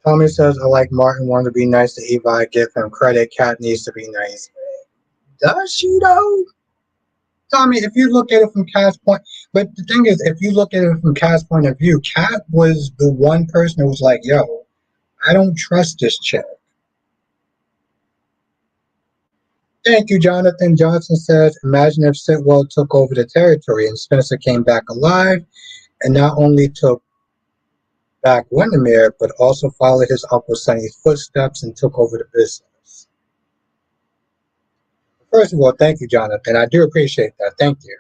A: Tommy says, I like Martin wanted to be nice to Eva. I give him credit. Cat needs to be nice. Does she though? Tommy, if you look at it from Cat's point, but the thing is, if you look at it from Cat's point of view, Cat was the one person who was like, yo, I don't trust this chick. Thank you, Jonathan. Johnson says, imagine if Sitwell took over the territory and Spencer came back alive and not only took back Windermere, but also followed his Uncle Sonny's footsteps and took over the business. First of all, thank you, Jonathan. I do appreciate that. Thank you.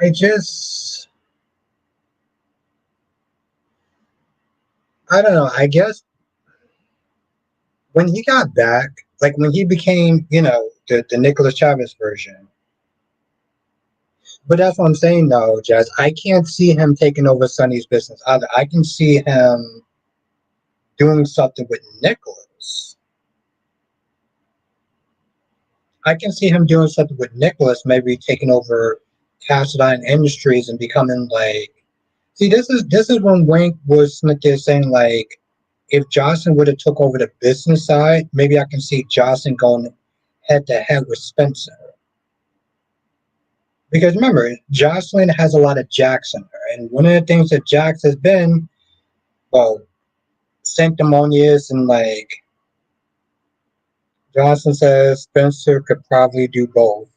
A: I just, I don't know. I guess when he got back, like when he became, the Nicholas Chavez version. But that's what I'm saying, though, Jazz. I can't see him taking over Sonny's business either. I can see him doing something with Nicholas. I can see him doing something with Nicholas, maybe taking over Cassadine Industries and becoming like. See, this is when Wink was there saying like, if Jocelyn would have took over the business side, maybe I can see Jocelyn going head to head with Spencer. Because remember, Jocelyn has a lot of Jax in her, and one of the things that Jax has been, well, sanctimonious and like Johnson says Spencer could probably do both.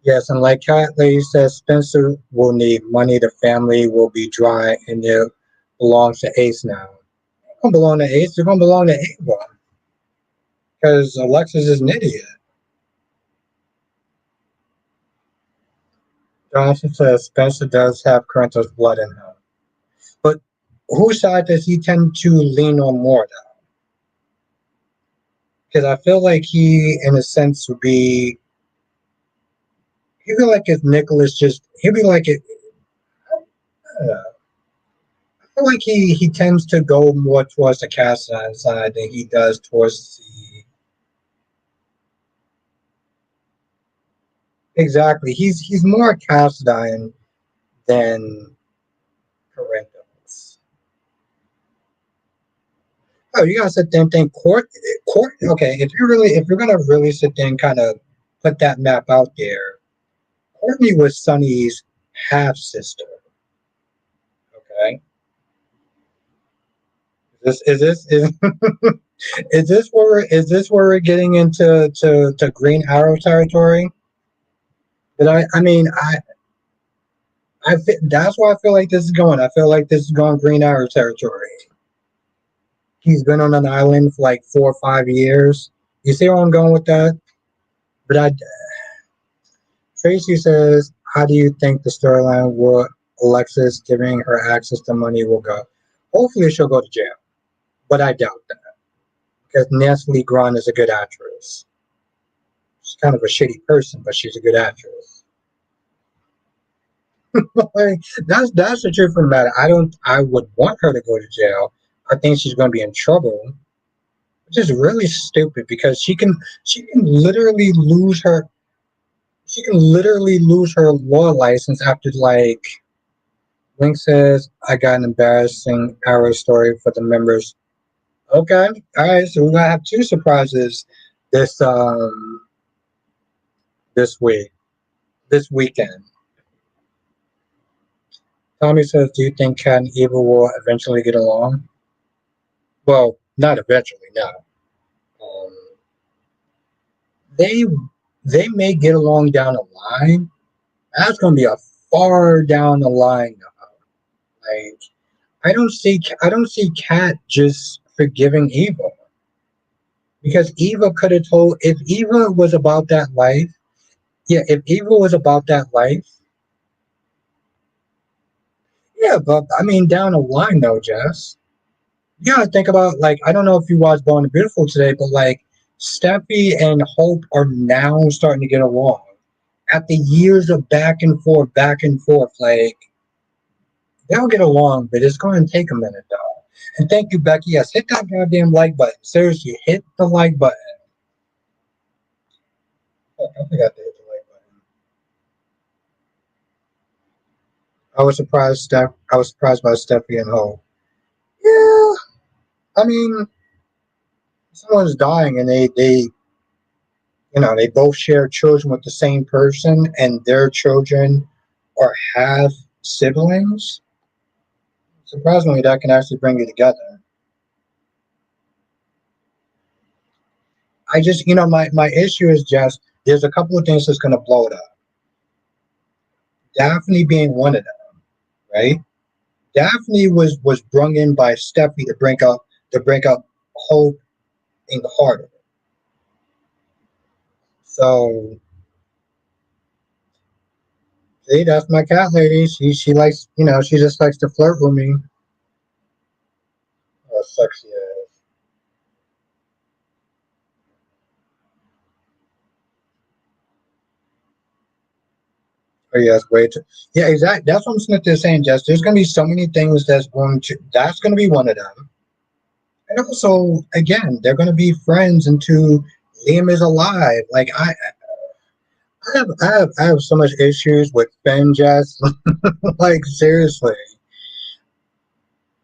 A: Yes, and like Cat Lady says, Spencer will need money. The family will be dry, and it belongs to Ace now. don't belong to Ace. They're gonna belong to Ava because Alexis is an idiot. Johnson says Spencer does have Corinthos blood in him, but whose side does he tend to lean on more? Though? Because I feel like he, in a sense, would be. He'd be like if Nicholas just. He'd be like it. I feel like he tends to go more towards the Cassian side than he does towards the. Exactly. He's more Cassian than Corinthos. Oh, you gotta sit there and think court. Okay, if you're gonna really sit there and kind of put that map out there, Courtney was Sonny's half sister. Okay, is is this where we're getting into to Green Arrow territory? But that's why I feel like this is going. I feel like this is going Green Arrow territory. He's been on an island for like 4 or 5 years. You see where I'm going with that? But Tracy says, how do you think the storyline with Alexis giving her access to money will go? Hopefully she'll go to jail, but I doubt that because Nancy Lee Grant is a good actress. She's kind of a shitty person, but she's a good actress. Like, that's the truth of the matter. I would want her to go to jail. I think she's going to be in trouble, which is really stupid because she can literally lose her law license after like Link says I got an embarrassing arrow story for the members. Okay, all right, so we're gonna have two surprises this this week, this weekend. Tommy says, "Do you think Cat and Eva will eventually get along?" Well, not eventually, no. Um, they they may get along down the line. That's gonna be a far down the line. Like I don't see Cat just forgiving Eva because Eva could have told if Eva was about that life. Yeah, if Eva was about that life, yeah, but I mean down the line though, Jess. You gotta think about like I don't know if you watched Born and Beautiful today, but like Steffi and Hope are now starting to get along. After years of back and forth, like they'll get along, but it's going to take a minute though. And thank you, Becky. Yes, hit that goddamn like button. Seriously, hit the like button. Fuck, I forgot to hit the like button. I was surprised by Steffi and Hope. Yeah, I mean, someone's dying, and they both share children with the same person, and their children are half siblings. Surprisingly, that can actually bring you together. I just, my issue is just there's a couple of things that's going to blow it up. Daphne being one of them, right? Daphne was brung in by Steffi to break up Hope in the heart of it. So see, that's my cat lady. She likes, she just likes to flirt with me. Oh, sexy ass. Oh yes, wait. Yeah, exactly. That's what I'm sitting there saying, Jess. There's gonna be so many things that's gonna be one of them. And also, again, they're gonna be friends until Liam is alive. Like I have so much issues with Finn, Jess. Like seriously.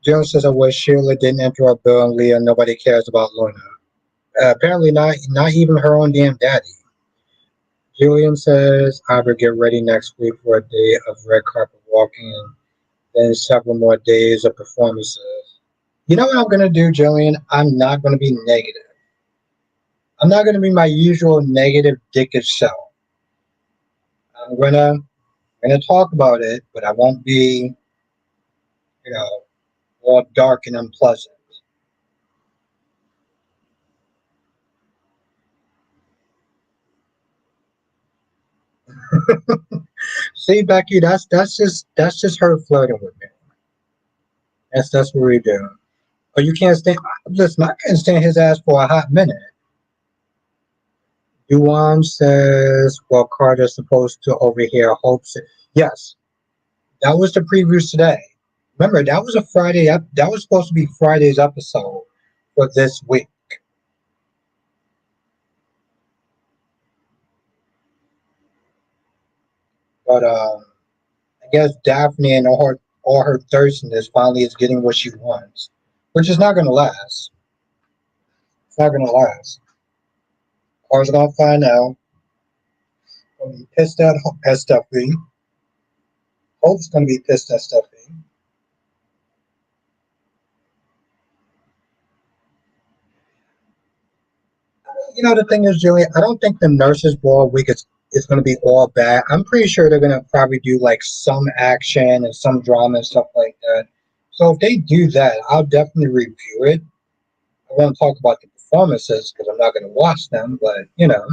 A: Jones says I wish Sheila didn't interrupt Bill and Leah. Nobody cares about Luna. Apparently not even her own damn daddy. Julian says I would get ready next week for a day of red carpet walking and then several more days of performances. You know what I'm gonna do, Jillian? I'm not gonna be negative. I'm not gonna be my usual negative dickish self. I'm gonna talk about it, but I won't be, you know, all dark and unpleasant. See, Becky, that's just her flirting with me. That's what we do. Oh, you can't stand. Listen, I can't stand his ass for a hot minute. Duan says, "Well, Carter's supposed to overhear hopes." Yes, that was the previews today. Remember, that was a Friday. That was supposed to be Friday's episode for this week. But I guess Daphne and all her thirstiness finally is getting what she wants, which is not going to last. It's not going to last. Car's going to find out. Going to be pissed at Stuffy. Hope's going to be pissed at Stuffy. You know, the thing is, Julie, I don't think the nurses' ball week is going to be all bad. I'm pretty sure they're going to probably do like some action and some drama and stuff like that. So if they do that, I'll definitely review it. I won't talk about the performances because I'm not going to watch them, but you know.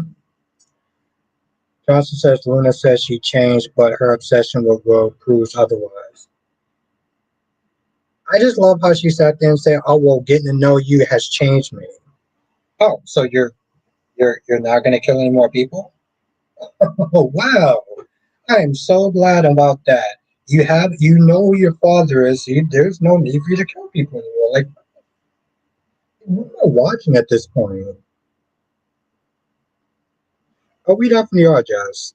A: Johnson says Luna says she changed, but her obsession with Will proves otherwise. I just love how she sat there and said, "Oh well, getting to know you has changed me." Oh, so you're not going to kill any more people? Oh wow! I am so glad about that. You know who your father is. There's no need for you to kill people anymore. Like, what am I watching at this point? Oh, we definitely are, Jess.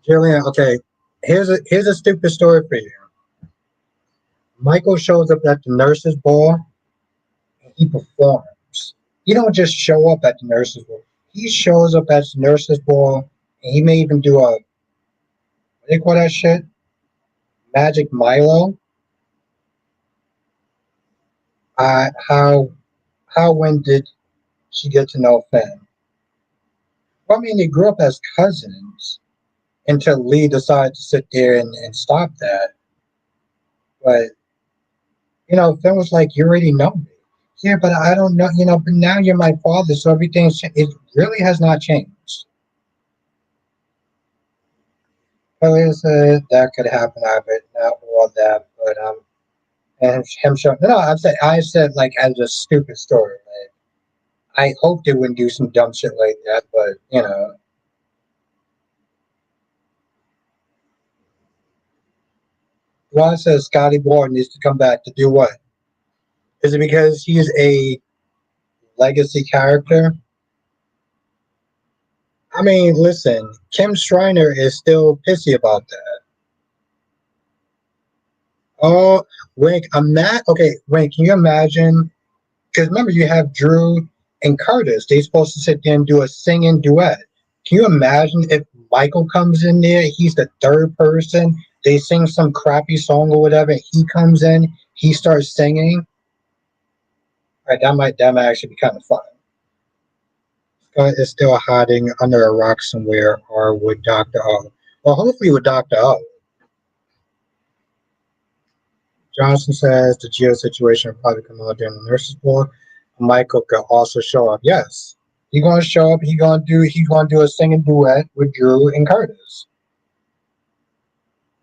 A: Jillian, okay. Here's a stupid story for you. Michael shows up at the nurses' ball and he performs. He don't just show up at the nurses' ball. He shows up at the nurses' ball and he may even do a what do you call that shit? Magic Milo. How when did she get to know Finn? Well, I mean, they grew up as cousins until Lee decided to sit there and stop that. But Finn was like, "You already know me." Yeah, but I don't know. But now you're my father, so it really has not changed. Earlier said that could happen. I bet not all that, but and him showing. No, I said like as a stupid story. Like, I hope they wouldn't do some dumb shit like that, but Ron says Scotty Moore needs to come back to do what? Is it because he's a legacy character? I mean, listen, Kim Schreiner is still pissy about that. Oh, Wink, I'm not okay. Wink, can you imagine? Because remember, you have Drew and Curtis. They're supposed to sit there and do a singing duet. Can you imagine if Michael comes in there? He's the third person. They sing some crappy song or whatever. He comes in. He starts singing. All right, that might actually be kind of fun. Scott is still hiding under a rock somewhere, or with Doctor O. Well, hopefully with Doctor O. Johnson says the Geo situation will probably come out during the nurses' board. Michael could also show up. Yes, he's gonna show up. He's gonna do a singing duet with Drew and Curtis.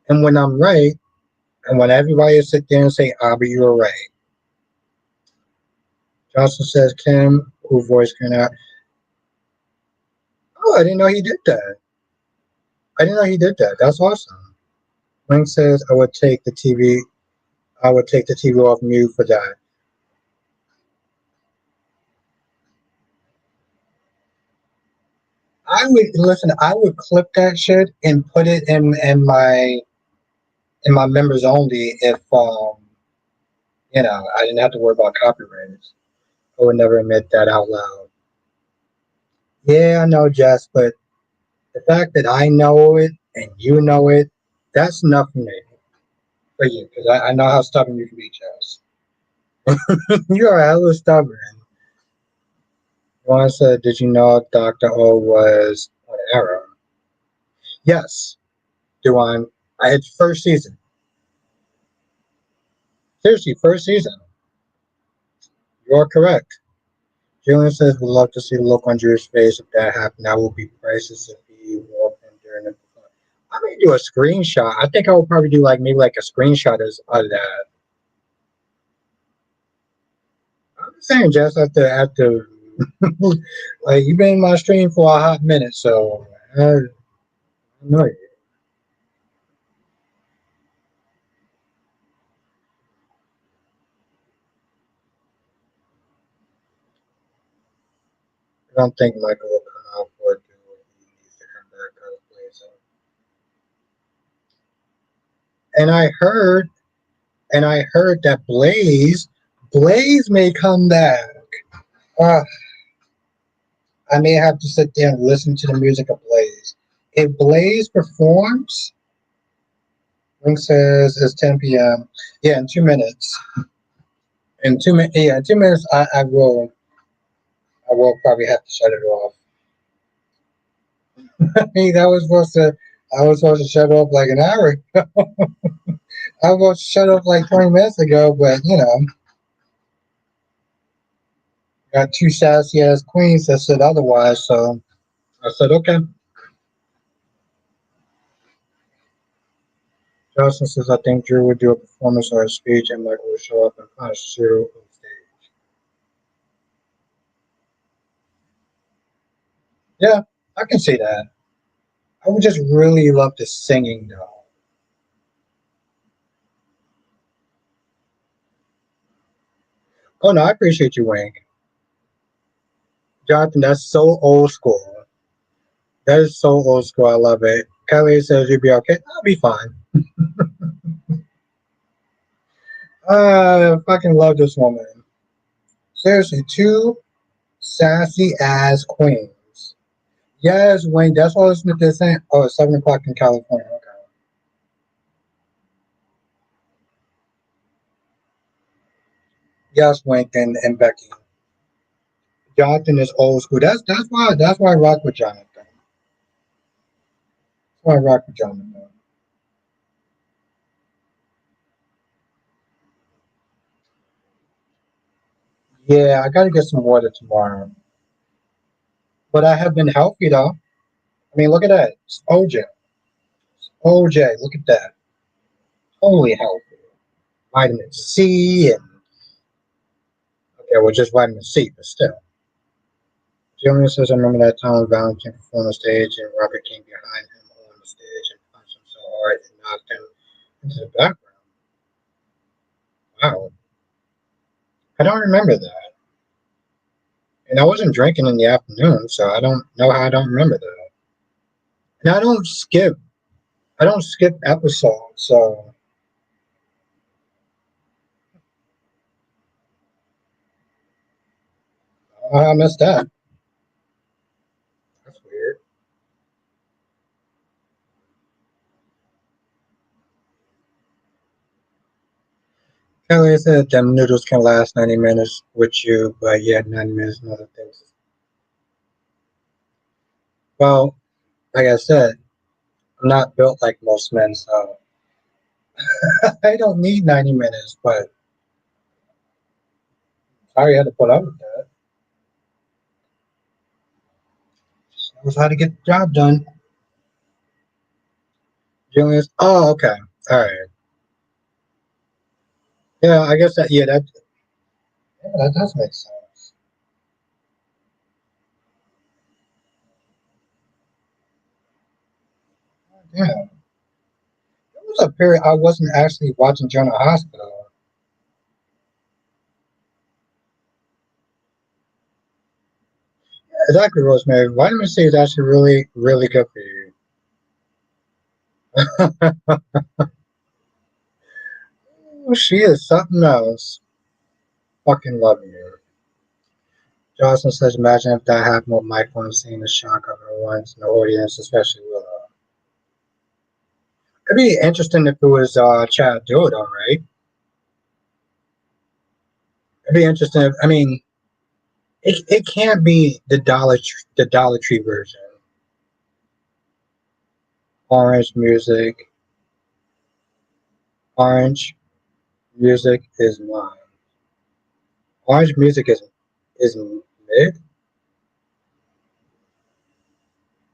A: And when I'm right, and when everybody sit there and say, "Abby, you were right," Johnson says, "Kim, who voice can out?" Oh, I didn't know he did that. I didn't know he did that. That's awesome. Wayne says, "I would take the TV. I would take the TV off mute for that." I would listen. I would clip that shit and put it in my members only if I didn't have to worry about copyrights. I would never admit that out loud. Yeah, I know, Jess, but the fact that I know it and you know it, that's enough for me, for you, because I know how stubborn you can be, Jess. You are hella stubborn. Juan said, "Did you know Dr. O was on Arrow?" Yes, Duan. It's first season. Seriously, first season. You are correct. Julian says, would love to see the look on Drew's face if that happened. That would be priceless if he walked in during the performance. I may do a screenshot. I think I would probably do like maybe like a screenshot of that. I'm just saying, just after like you've been in my stream for a hot minute, so I know you. I don't think Michael will come out for it. He needs to come back out of play. So. And I heard that Blaze may come back. Uh, I may have to sit there and listen to the music of Blaze. If Blaze performs, Link says it's 10 p.m. Yeah, in 2 minutes. In 2 minutes, yeah, in 2 minutes, I will probably have to shut it off. I mean, I was supposed to shut off like an hour. I was shut off like 20 minutes ago, but got two sassy ass queens that said otherwise. So I said, okay. Johnson says, I think Drew would do a performance or a speech and Michael would show up and punch Drew on stage. Yeah, I can see that. I would just really love the singing though. Oh no, I appreciate you, Wink. Jonathan, that's so old school. That is so old school. I love it. Kelly says you'll be okay. I'll be fine. I fucking love this woman. Seriously, two sassy ass queens. Yes, Wayne, that's what Smith is saying. Oh, it's 7 o'clock in California. Okay. Yes, Wayne and Becky. Jonathan is old school. That's why I rock with Jonathan. That's why I rock with Jonathan. Yeah, I gotta get some water tomorrow. But I have been healthy though. I mean, look at that. It's OJ. OJ, look at that. Totally healthy. Vitamin C and okay, well just vitamin C, but still. Julian says I remember that time when Valentine performed on stage and Robert came behind him on the stage and punched him so hard and knocked him into the background. Wow. I don't remember that. And I wasn't drinking in the afternoon, so I don't know how I don't remember that. And I don't skip episodes, so I missed that. That's weird. Kelly said them noodles can last 90 minutes with you, but yeah, 90 minutes and other things. Well, like I said, I'm not built like most men, so I don't need 90 minutes, but sorry I had to put up with that. Just knows how to get the job done. Julius, oh, okay. All right. Yeah, I guess that does make sense. Yeah. There was a period I wasn't actually watching General Hospital. Exactly, Rosemary. Vitamin C is actually really, really good for you. She is something else. Fucking love you. Johnson says, imagine if that happened with Michael and seeing the shock of her once in the audience, especially Willow. It'd be interesting if it was Chad Dodo, right? It'd be interesting. I mean, it can't be the Dollar Tree version. Orange music. Orange music is mine. Orange music is Mid?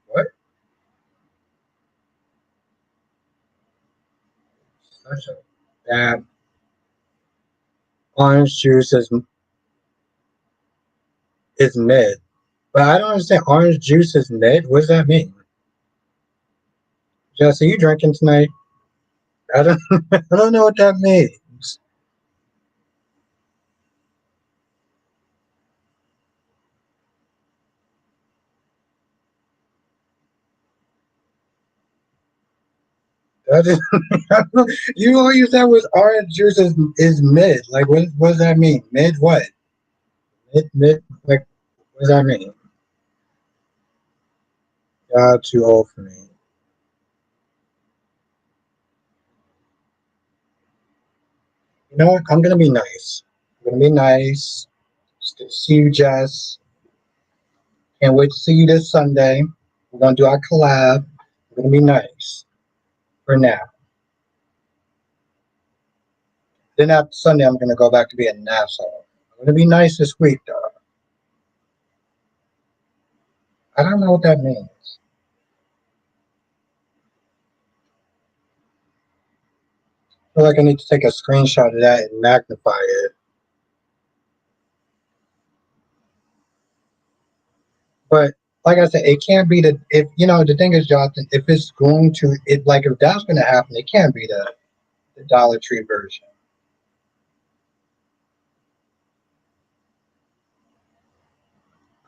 A: What? Such a bad orange juice is mid. But I don't understand. Orange juice is mid? What does that mean? Jesse, you drinking tonight? I don't I don't know what that means. That is, you all you said was orange juice is mid. Like what does that mean? Mid what? Mid like what does that mean? God too old for me. You know what? I'm gonna be nice. I'm gonna be nice. Just good to see you, Jess. Can't wait to see you this Sunday. We're gonna do our collab. We're gonna be nice for now. Then after Sunday, I'm gonna go back to being an asshole. I'm gonna be nice this week, though. I don't know what that means. I feel like I need to take a screenshot of that and magnify it. But like I said, it can't be the if you know the thing is, Jonathan. If it's going to it like if that's gonna happen, it can't be the Dollar Tree version.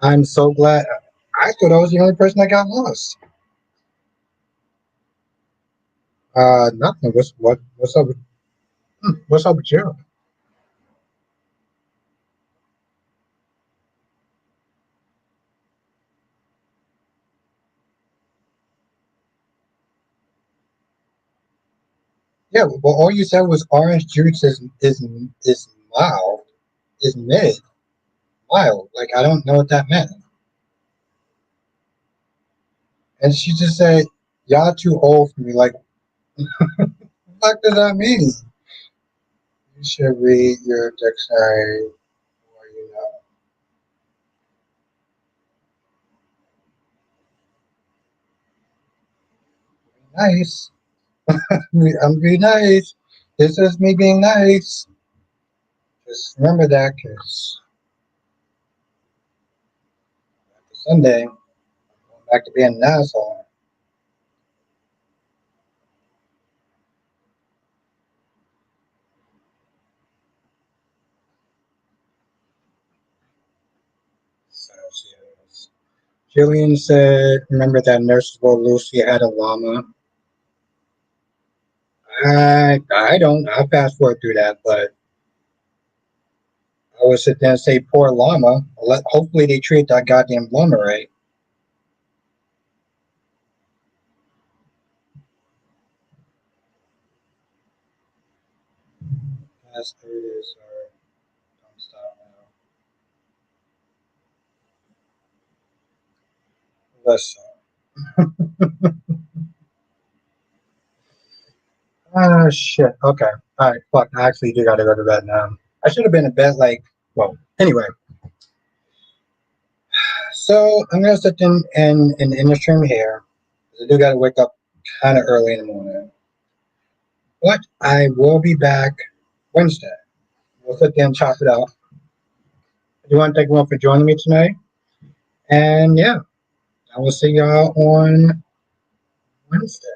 A: I'm so glad. I thought I was the only person that got lost. Nothing. What's up? What's up with you? Yeah, well, all you said was orange juice is mild, is mid, mild. Like I don't know what that meant. And she just said, "Y'all too old for me." Like, what does that mean? You should read your dictionary before you know. Nice. I'm being nice. This is me being nice. Just remember that, cause Sunday, I'm going back to being an asshole. So she is. Jillian said, "Remember that nurseable Lucy had a llama." I don't. I fast forward through that, but I would sit there and say, "Poor llama." Hopefully, they treat that goddamn llama right. Yes, there it is. Or don't stop now. Listen. Ah, shit. Okay. All right. Fuck. I actually do gotta go to bed now. I should have been in bed like. Well, anyway. So I'm gonna sit in the stream here. 'Cause I do gotta wake up kind of early in the morning. But I will be back Wednesday. We'll sit there and chop it up. I do want to thank everyone for joining me tonight. And yeah, I will see y'all on Wednesday.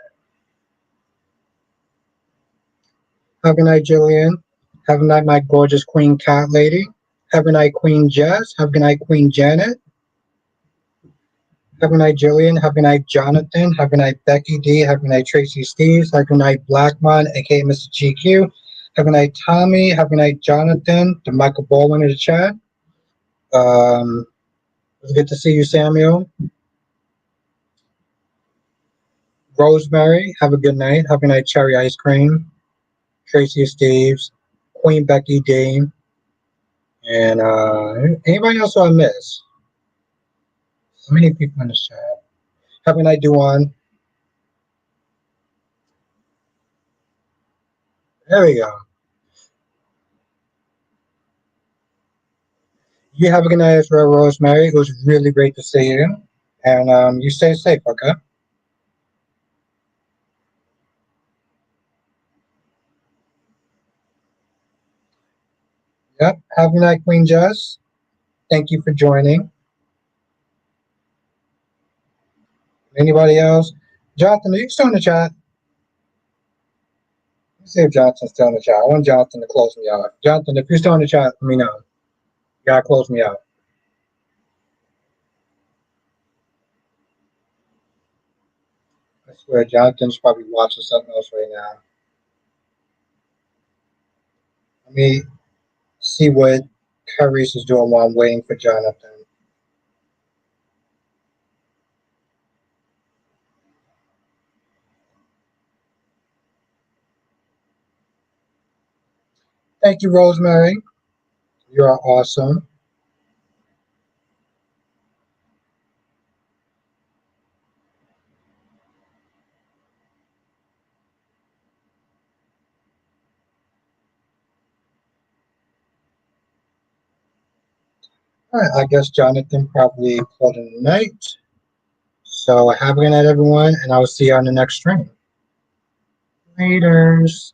A: Have a good night, Jillian. Have a night, my gorgeous Queen Cat Lady. Have a night, Queen Jess. Have a good night, Queen Janet. Have a night, Jillian. Have a night, Jonathan. Have a night, Becky D. Have a night, Tracy Steves. Have a night, Blackmon, aka Mr. GQ. Have a night, Tommy. Have a night, Jonathan. The Michael Baldwin in the chat. It was good to see you, Samuel. Rosemary. Have a good night. Have a night, Cherry Ice Cream. Tracy Steves. Queen Becky D. And anybody else I miss? So many people in the chat. Have a night, Duan. There we go. You have a good night as well, Rosemary. It was really great to see you. And you stay safe, okay? Yep. Have a good night, Queen Jess. Thank you for joining. Anybody else? Jonathan, are you still in the chat? Let's see if Jonathan's still in the chat. I want Jonathan to close me out. Jonathan, if you're still in the chat, let me know. You gotta close me out. I swear, Jonathan's probably watching something else right now. Let me see what Carice is doing while I'm waiting for Jonathan. Thank you, Rosemary. You are awesome. All right, I guess Jonathan probably called it a night. So have a good night, everyone, and I will see you on the next stream. Laters.